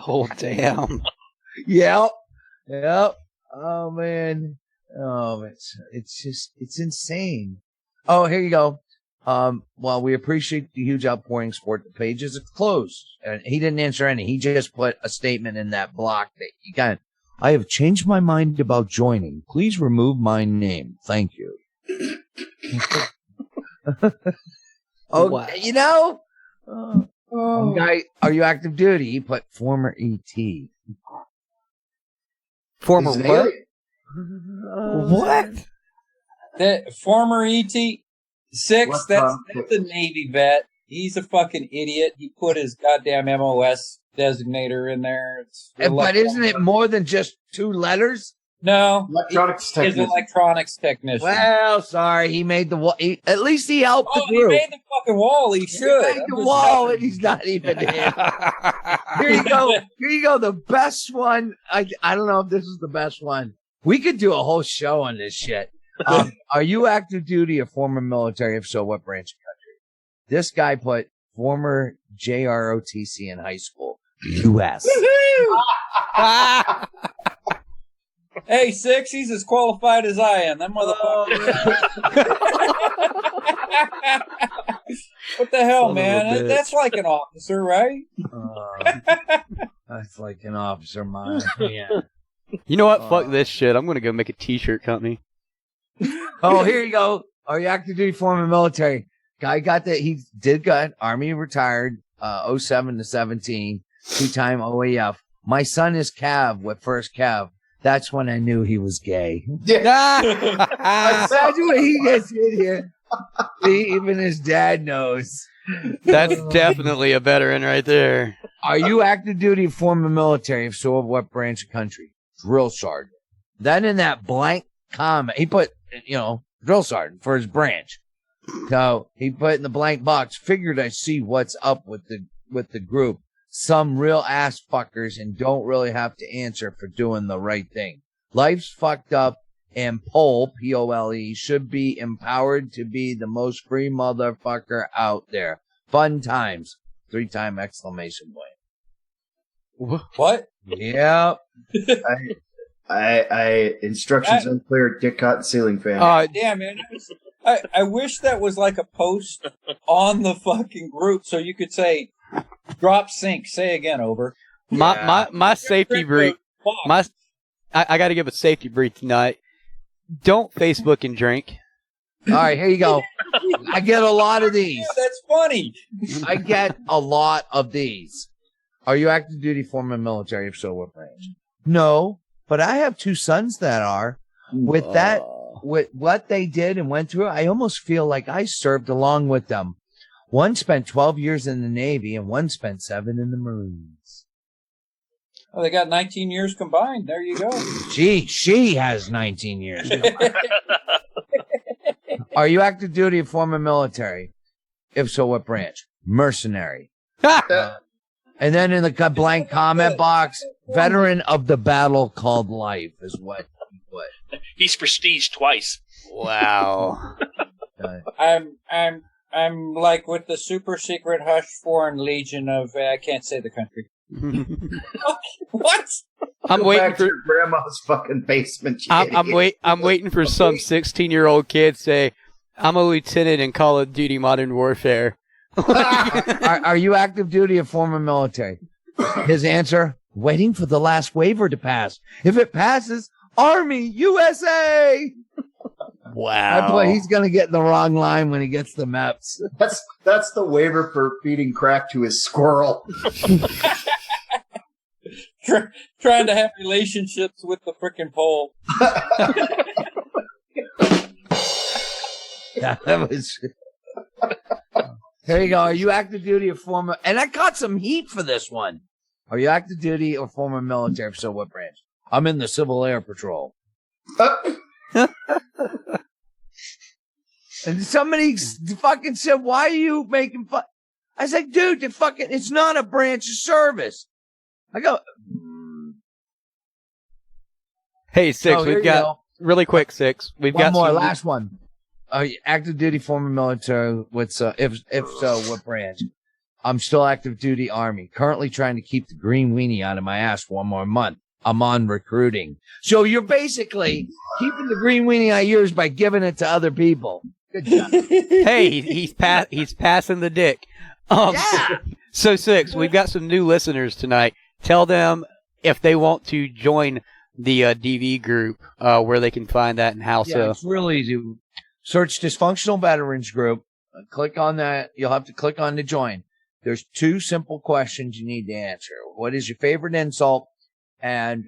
Oh, damn. Yep. Oh, man. Oh, it's insane. Oh, here you go. Well, we appreciate the huge outpouring support. The page is closed. And he didn't answer any. He just put a statement in that block that you got. I have changed my mind about joining. Please remove my name. Thank you. Oh, wow. You know? Guy, are you active duty? He put former ET. Former what? What? That former ET 6. That's the Navy vet. He's a fucking idiot. He put his goddamn MOS designator in there. But isn't it more than just 2 letters? No, electronics technician. He's an electronics technician. Well, sorry, he made the wall. At least he helped the group. He made the fucking wall. He should. He made the wall, and he's not even in. Here you go. Here you go. The best one. I don't know if this is the best one. We could do a whole show on this shit. Are you active duty or former military? If so, what branch of country? This guy put former JROTC in high school. U.S. Hey, 6, he's as qualified as I am. That motherfucker. What the hell, man? That's like an officer, right? That's like an officer, man. Yeah. You know what? Fuck this shit. I'm going to go make a t-shirt company. Oh, here you go. Are you active duty, former military? Guy got that. He did good. Army retired, 07 to 17, 2-time OAF. My son is Cav with first Cav. That's when I knew he was gay. Yeah. That's what he gets in here. Even his dad knows. That's definitely a veteran right there. Are you active duty, former military? If so, of what branch of country? Drill sergeant. Then in that blank comment, he put, drill sergeant for his branch. So he put in the blank box, figured I see what's up with the group. Some real ass fuckers and don't really have to answer for doing the right thing. Life's fucked up and Pole, P-O-L-E, should be empowered to be the most free motherfucker out there. Fun times. 3-time exclamation point. What? Yep. I instructions unclear, dick cotton ceiling fan. Damn, man. I wish that was like a post on the fucking group so you could say, drop sync, say again, over. My safety brief. I got to give a safety brief tonight. Don't Facebook and drink. All right, here you go. I get a lot of these. That's funny. I get a lot of these. Are you active duty, former military? If so, what branch? No, but I have 2 sons that are. With that, with what they did and went through, I almost feel like I served along with them. One spent 12 years in the Navy and one spent 7 in the Marines. Oh, they got 19 years combined. There you go. She has 19 years. Are you active duty or former military? If so, what branch? Mercenary. And then in the blank comment box, veteran of the battle called life is what he put. He's prestige twice. Wow. I'm like with the super secret hush foreign legion of I can't say the country. What? I'm Go waiting back for to your grandma's fucking basement. you I'm idiot. waiting for some 16-year-old kid to say, "I'm a lieutenant in Call of Duty Modern Warfare." Are you active duty or former military? His answer, waiting for the last waiver to pass. If it passes, Army, USA! Wow. Boy, he's going to get in the wrong line when he gets the MEPS. That's the waiver for feeding crack to his squirrel. Trying to have relationships with the frickin' pole. Yeah, that was... There you go. Are you active duty or former... And I got some heat for this one. Are you active duty or former military? If so, what branch? I'm in the Civil Air Patrol. And somebody fucking said, why are you making fun? I was like, dude, it's not a branch of service. I go... Hey, Six, Oh, here we've you got... go. Really quick, Six. We've One got more, some- last one. Active duty, former military. What's if so, what branch? I'm still active duty Army. Currently trying to keep the green weenie out of my ass for 1 more month. I'm on recruiting. So you're basically keeping the green weenie out of yours by giving it to other people. Good job. Hey, he's passing the dick. Yeah. So, Six, we've got some new listeners tonight. Tell them if they want to join the DV group, where they can find that and how so. It's real easy. Search Dysfunctional Veterans Group. Click on that. You'll have to click on to join. There's 2 simple questions you need to answer. What is your favorite insult? And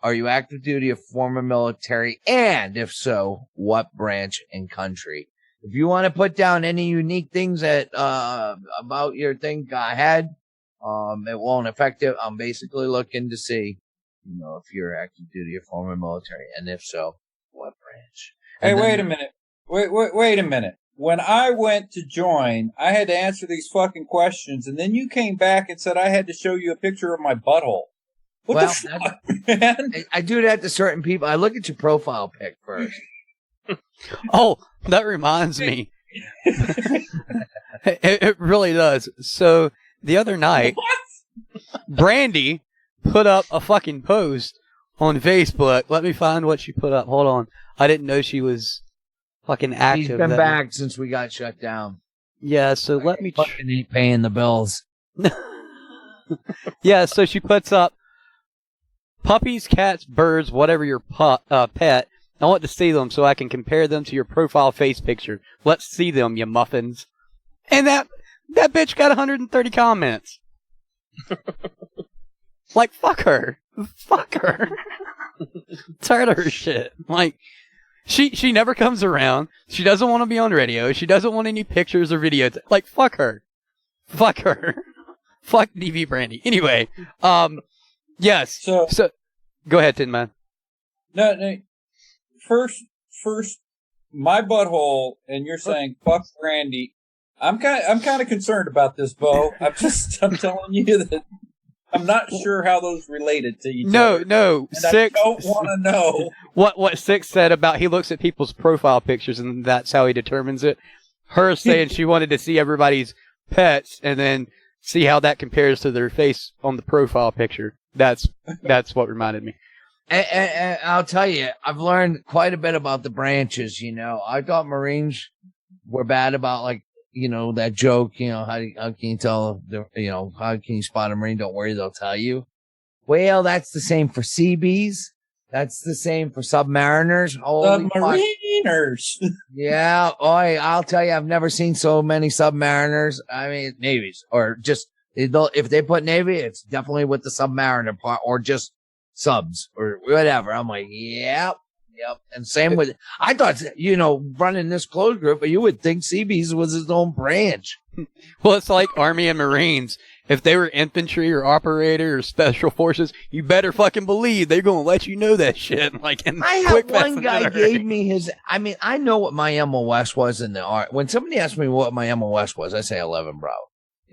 are you active duty or former military? And if so, what branch and country? If you want to put down any unique things that about your thing, go ahead. It won't affect it. I'm basically looking to see, if you're active duty or former military, and if so, what branch? Hey, And then- wait a minute. Wait a minute. When I went to join, I had to answer these fucking questions, and then you came back and said I had to show you a picture of my butthole. What the fuck, man? I do that to certain people. I look at your profile pic first. Oh, that reminds me. It really does. So, the other night, Brandy put up a fucking post on Facebook. Let me find what she put up. Hold on. I didn't know she was fucking active. He's been that back since we got shut down. Yeah, so let me... Fucking ain't paying the bills. Yeah, so she puts up puppies, cats, birds, whatever your pet. I want to see them so I can compare them to your profile face picture. Let's see them, you muffins. And that bitch got 130 comments. Like, fuck her. Fuck her. Tired of her shit. Like, she never comes around. She doesn't want to be on radio. She doesn't want any pictures or videos. Like, fuck her. Fuck her. Fuck DV Brandy. Anyway, yes. So go ahead, Tin Man. No. First, my butthole, and you're saying fuck Brandy. I'm kind of concerned about this, Bo. I'm telling you that I'm not sure how those related to each other. No. And Six. I don't want to know. What Six said about he looks at people's profile pictures and that's how he determines it. Her saying she wanted to see everybody's pets and then see how that compares to their face on the profile picture. That's what reminded me. And I'll tell you, I've learned quite a bit about the branches. I thought Marines were bad about that joke. How can you tell? How can you spot a Marine? Don't worry, they'll tell you. Well, that's the same for Seabees. That's the same for submariners. Holy Submariners. Yeah, I'll tell you, I've never seen so many submariners. I mean, navies, or just if they put navy, it's definitely with the submariner part, or just subs or whatever. I'm like, yep. And same with, I thought, running this closed group, you would think Seabees was his own branch. Well, it's like Army and Marines. If they were infantry or operator or special forces, you better fucking believe they're going to let you know that shit. Like, in I quick, have fast, one and guy hurry. gave me his, I mean, I know what my MOS was in the art. When somebody asked me what my MOS was, I say 11 Bravo.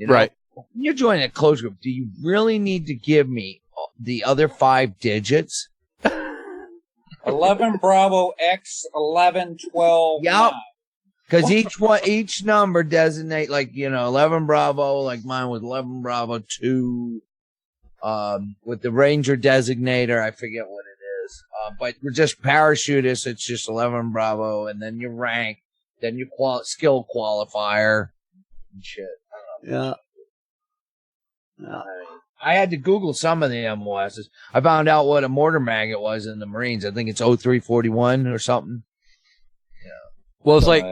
Right. When you're joining a closed group, do you really need to give me the other 5 digits? 11 Bravo X 11 12. Yep. Because each number designate, like, 11 Bravo, like mine was 11 Bravo 2, with the Ranger designator, I forget what it is. But we're just parachutists, it's just 11 Bravo, and then your rank, then your skill qualifier, and shit. Yeah. I had to Google some of the MOSs. I found out what a mortar maggot was in the Marines. I think it's 0341 or something. Well, it's like,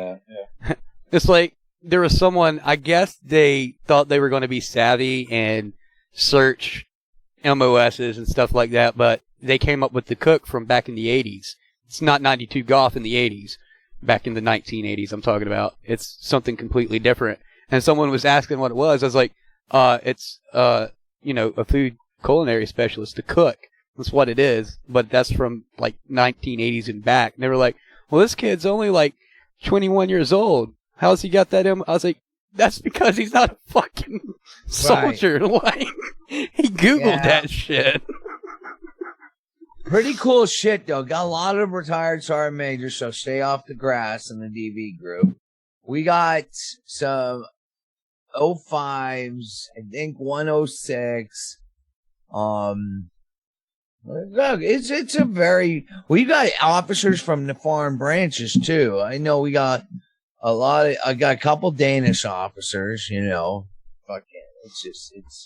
it's like there was someone, I guess they thought they were going to be savvy and search MOSs and stuff like that, but they came up with the cook from back in the 80s. It's not 92 Golf in the 80s, back in the 1980s I'm talking about. It's something completely different. And someone was asking what it was. I was like, it's, a food culinary specialist, the cook. That's what it is, but that's from like 1980s and back. And they were like, well, this kid's only like 21 years old. How's he got that in? I was like, that's because he's not a fucking soldier. Like, he Googled that shit. Pretty cool shit, though. Got a lot of retired sergeant majors, so stay off the grass in the DV group. We got some 05s, I think 106. Look, it's a very, we got officers from the foreign branches too. I know we got I got a couple Danish officers, fucking,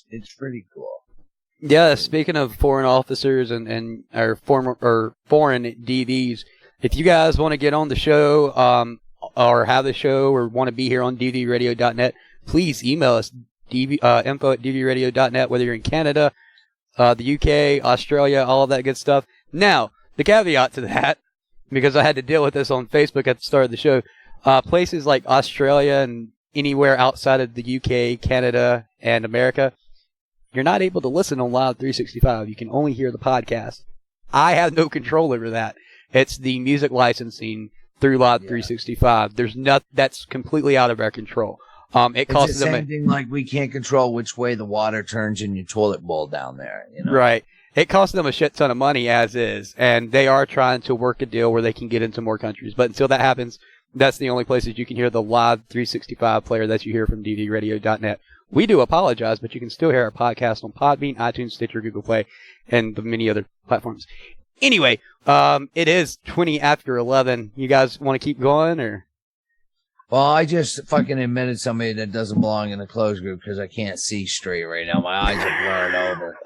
it's pretty cool. Yeah, speaking of foreign officers and our foreign DVs, if you guys want to get on the show, or have the show or want to be here on dvradio.net, please email us, info@dvradio.net, whether you're in Canada, the UK, Australia, all of that good stuff. Now, the caveat to that, because I had to deal with this on Facebook at the start of the show, places like Australia and anywhere outside of the UK, Canada, and America, you're not able to listen on Live 365. You can only hear the podcast. I have no control over that. It's the music licensing through Live 365. That's completely out of our control. It costs them same thing like we can't control which way the water turns in your toilet bowl down there. Right. It costs them a shit ton of money as is, and they are trying to work a deal where they can get into more countries. But until that happens, that's the only places you can hear the Live 365 player that you hear from dvradio.net. We do apologize, but you can still hear our podcast on Podbean, iTunes, Stitcher, Google Play, and the many other platforms. Anyway, it is 20 after 11. You guys want to keep going, or? Well, I just fucking admitted somebody that doesn't belong in the closed group because I can't see straight right now. My eyes are blurred over.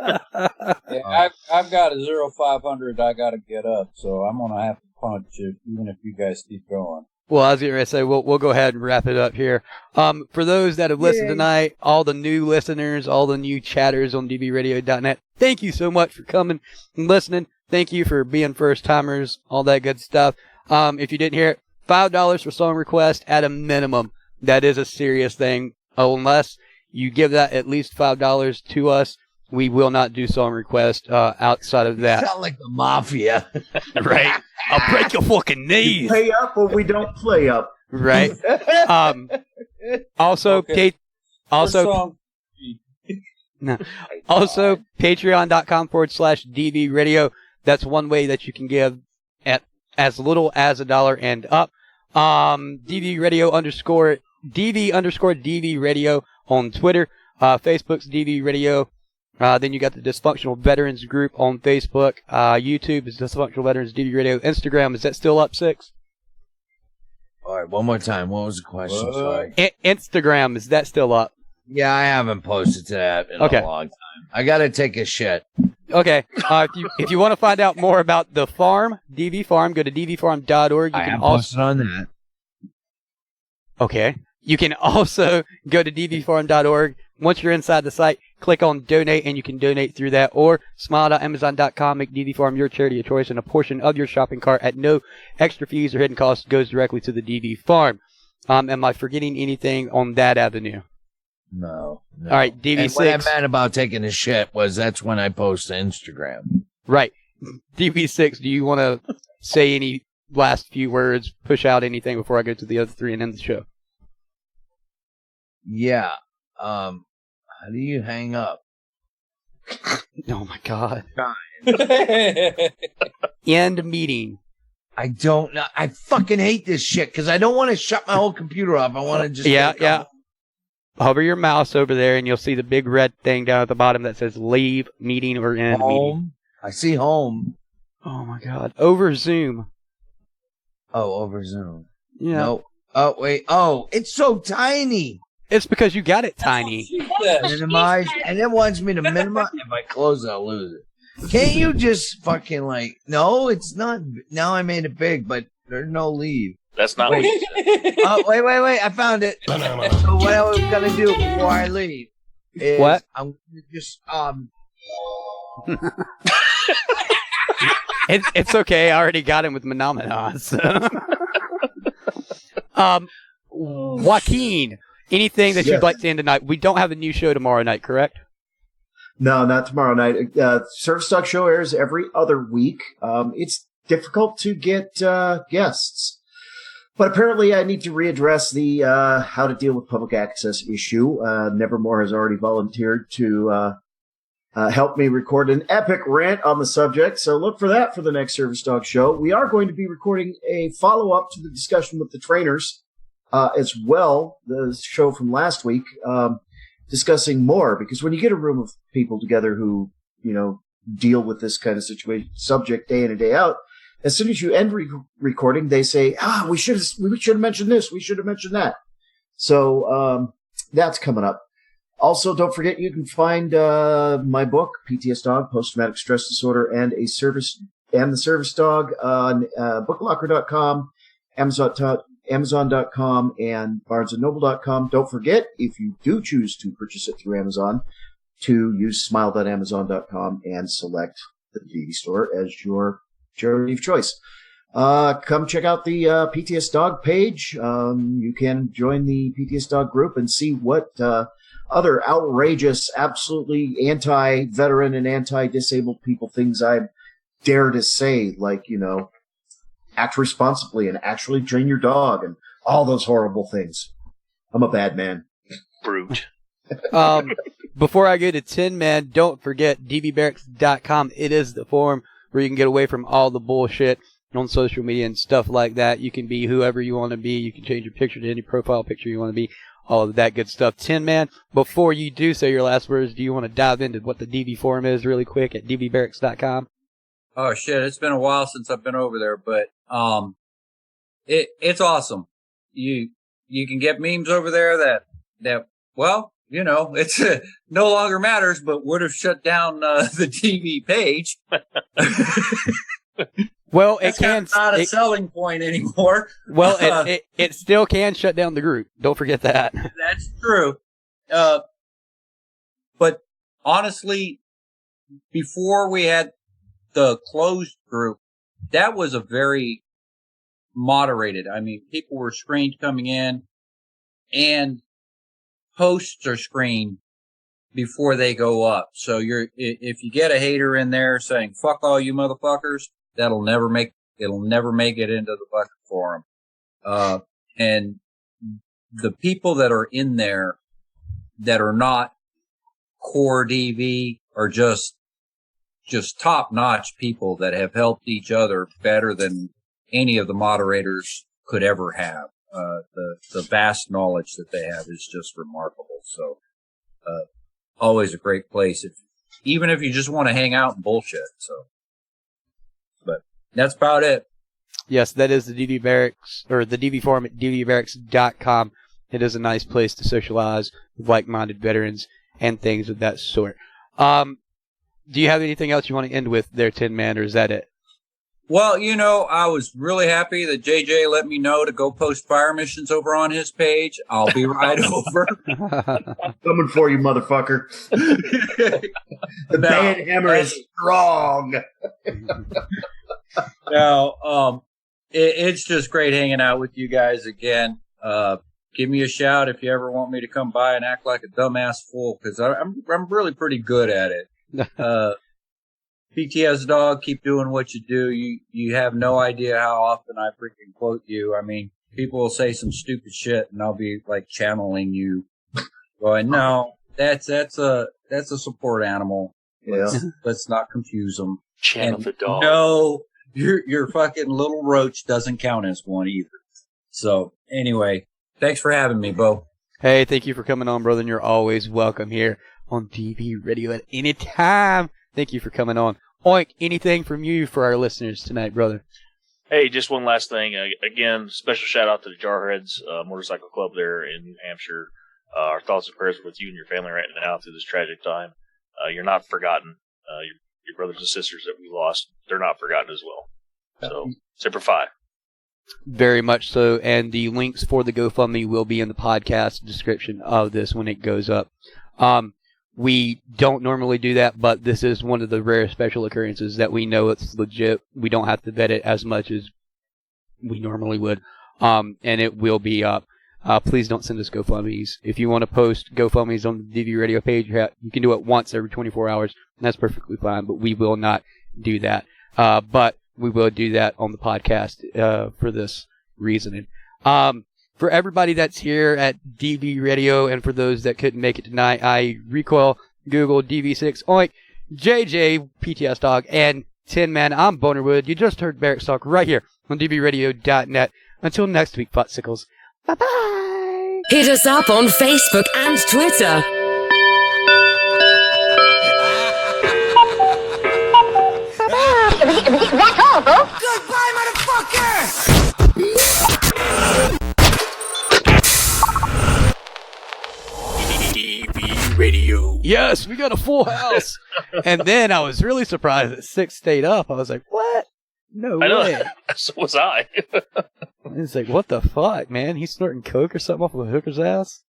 Yeah, I've got a 0500 I got to get up, so I'm going to have to punch it, even if you guys keep going. Well, I was going to say, we'll go ahead and wrap it up here. For those that have listened tonight, all the new listeners, all the new chatters on dvradio.net, thank you so much for coming and listening. Thank you for being first-timers, all that good stuff. If you didn't hear it, $5 for song request at a minimum. That is a serious thing. Unless you give that at least $5 to us, we will not do song request outside of that. You sound like the mafia. Right. I'll break your fucking knees. You pay up or we don't play up. Right. Also, patreon.com/DV Radio. That's one way that you can give at as little as $1 and up. DV Radio _DV Radio on Twitter. Facebook's DV Radio. Then you got the Dysfunctional Veterans group on Facebook. YouTube is Dysfunctional Veterans DV Radio. Instagram, is that still up, 6? All right, one more time. What was the question? Sorry. Instagram, is that still up? Yeah, I haven't posted to that in a long time. I got to take a shit. Okay. If you want to find out more about the farm, DV Farm, go to dvfarm.org. You I can have also posted on that. Okay. You can also go to dvfarm.org. Once you're inside the site, click on donate, and you can donate through that. Or smile.amazon.com, make DV Farm your charity of choice, and a portion of your shopping cart at no extra fees or hidden costs goes directly to the DV Farm. Am I forgetting anything on that avenue? No. All right, DV6. And what I meant about taking a shit was that's when I post to Instagram. Right. DV6, do you want to say any last few words, push out anything before I go to the other three and end the show? Yeah. How do you hang up? Oh my God. End meeting. I don't know. I fucking hate this shit because I don't want to shut my whole computer off. I want to just. Yeah. Hover your mouse over there and you'll see the big red thing down at the bottom that says leave meeting or end meeting. I see home. Oh my God. Over Zoom. Oh, over Zoom. Yeah. No. Oh, wait. Oh, it's so tiny. It's because you got it tiny. Minimize, and it wants me to minimize. If I close it, I'll lose it. Can't you just fucking no, it's not. Now I made it big, but there's no leave. That's not what you said. Oh, wait. I found it. So what I was going to do before I leave is what? I'm going to just, It's okay. I already got him with Menomina. So. Joaquin, anything that you'd like to end tonight? We don't have a new show tomorrow night, correct? No, not tomorrow night. Service Talk Show airs every other week. It's difficult to get guests. But apparently I need to readdress the how to deal with public access issue. Nevermore has already volunteered to help me record an epic rant on the subject. So look for that for the next Service Dog Show. We are going to be recording a follow-up to the discussion with the trainers as well, the show from last week, discussing more. Because when you get a room of people together who, deal with this kind of subject day in and day out, as soon as you end recording, they say, we should have mentioned this. We should have mentioned that. So that's coming up. Also, don't forget you can find my book, PTSDog, Post-Traumatic Stress Disorder, and the Service Dog on booklocker.com, Amazon.com, and BarnesandNoble.com. Don't forget, if you do choose to purchase it through Amazon, to use smile.amazon.com and select the DVD store as your charity of choice. Come check out the PTS Dog page. You can join the PTS Dog group and see what other outrageous, absolutely anti-veteran and anti-disabled people things I dare to say, like, act responsibly and actually train your dog and all those horrible things. I'm a bad man. Brute. Before I go to 10 Man, don't forget dvbarracks.com. It is the forum where you can get away from all the bullshit on social media and stuff like that. You can be whoever you want to be. You can change your picture to any profile picture you want to be. All of that good stuff. 10 Man, before you do say your last words, do you want to dive into what the DV forum is really quick at dvbarracks.com? Oh shit, it's been a while since I've been over there, but it's awesome. You can get memes over there that well, it's no longer matters, but would have shut down the TV page. Well, That's not a selling point anymore. Well, it still can shut down the group. Don't forget that. That's true. But honestly, before we had the closed group, that was a very moderated. I mean, people were screened coming in, and posts are screened before they go up. So if you get a hater in there saying "fuck all you motherfuckers," it'll never make it into the bucket forum. And the people that are in there that are not core DV are just top-notch people that have helped each other better than any of the moderators could ever have. The vast knowledge that they have is just remarkable. So, always a great place even if you just want to hang out and bullshit. So, but that's about it. Yes, that is the DV Barracks, or the DV forum at dvbarracks.com. It is a nice place to socialize with like-minded veterans and things of that sort. do you have anything else you want to end with there, Tin Man, or is that it? Well, I was really happy that JJ let me know to go post fire missions over on his page. I'll be right over. Coming for you, motherfucker. The band hammer is strong. Now, it's just great hanging out with you guys again. Give me a shout if you ever want me to come by and act like a dumbass fool, because I'm really pretty good at it. PTSDog, keep doing what you do. You have no idea how often I freaking quote you. I mean, people will say some stupid shit, and I'll be like channeling you, going, "No, that's a support animal. Let's not confuse them." Channel the dog. No, your fucking little roach doesn't count as one either. So anyway, thanks for having me, Bo. Hey, thank you for coming on, brother, and you're always welcome here on DV Radio at any time. Thank you for coming on. Oink, anything from you for our listeners tonight, brother? Hey, just one last thing. Again, special shout out to the Jarheads Motorcycle Club there in New Hampshire. Our thoughts and prayers with you and your family right now through this tragic time. You're not forgotten. Your brothers and sisters that we lost, they're not forgotten as well. So, Semper Fi. Very much so, and the links for the GoFundMe will be in the podcast description of this when it goes up. We don't normally do that, but this is one of the rare special occurrences that we know it's legit. We don't have to vet it as much as we normally would, and it will be up. Please don't send us GoFundMes. If you want to post GoFundMes on the DV Radio page, you can do it once every 24 hours, and that's perfectly fine, but we will not do that. But we will do that on the podcast for this reasoning. For everybody that's here at DV Radio, and for those that couldn't make it tonight, I recoil, Google, DV6, Oink, JJ, PTSDog, and Tin Man. I'm Bonerwood. You just heard Barracks Talk right here on DVRadio.net. Until next week, Futsicles. Bye-bye. Hit us up on Facebook and Twitter. That's all, folks. Goodbye, motherfucker! Radio. Yes, we got a full house. And then I was really surprised that 6 stayed up. I was like, what? No way. So was I. It's like, what the fuck, man? He's snorting coke or something off of a hooker's ass?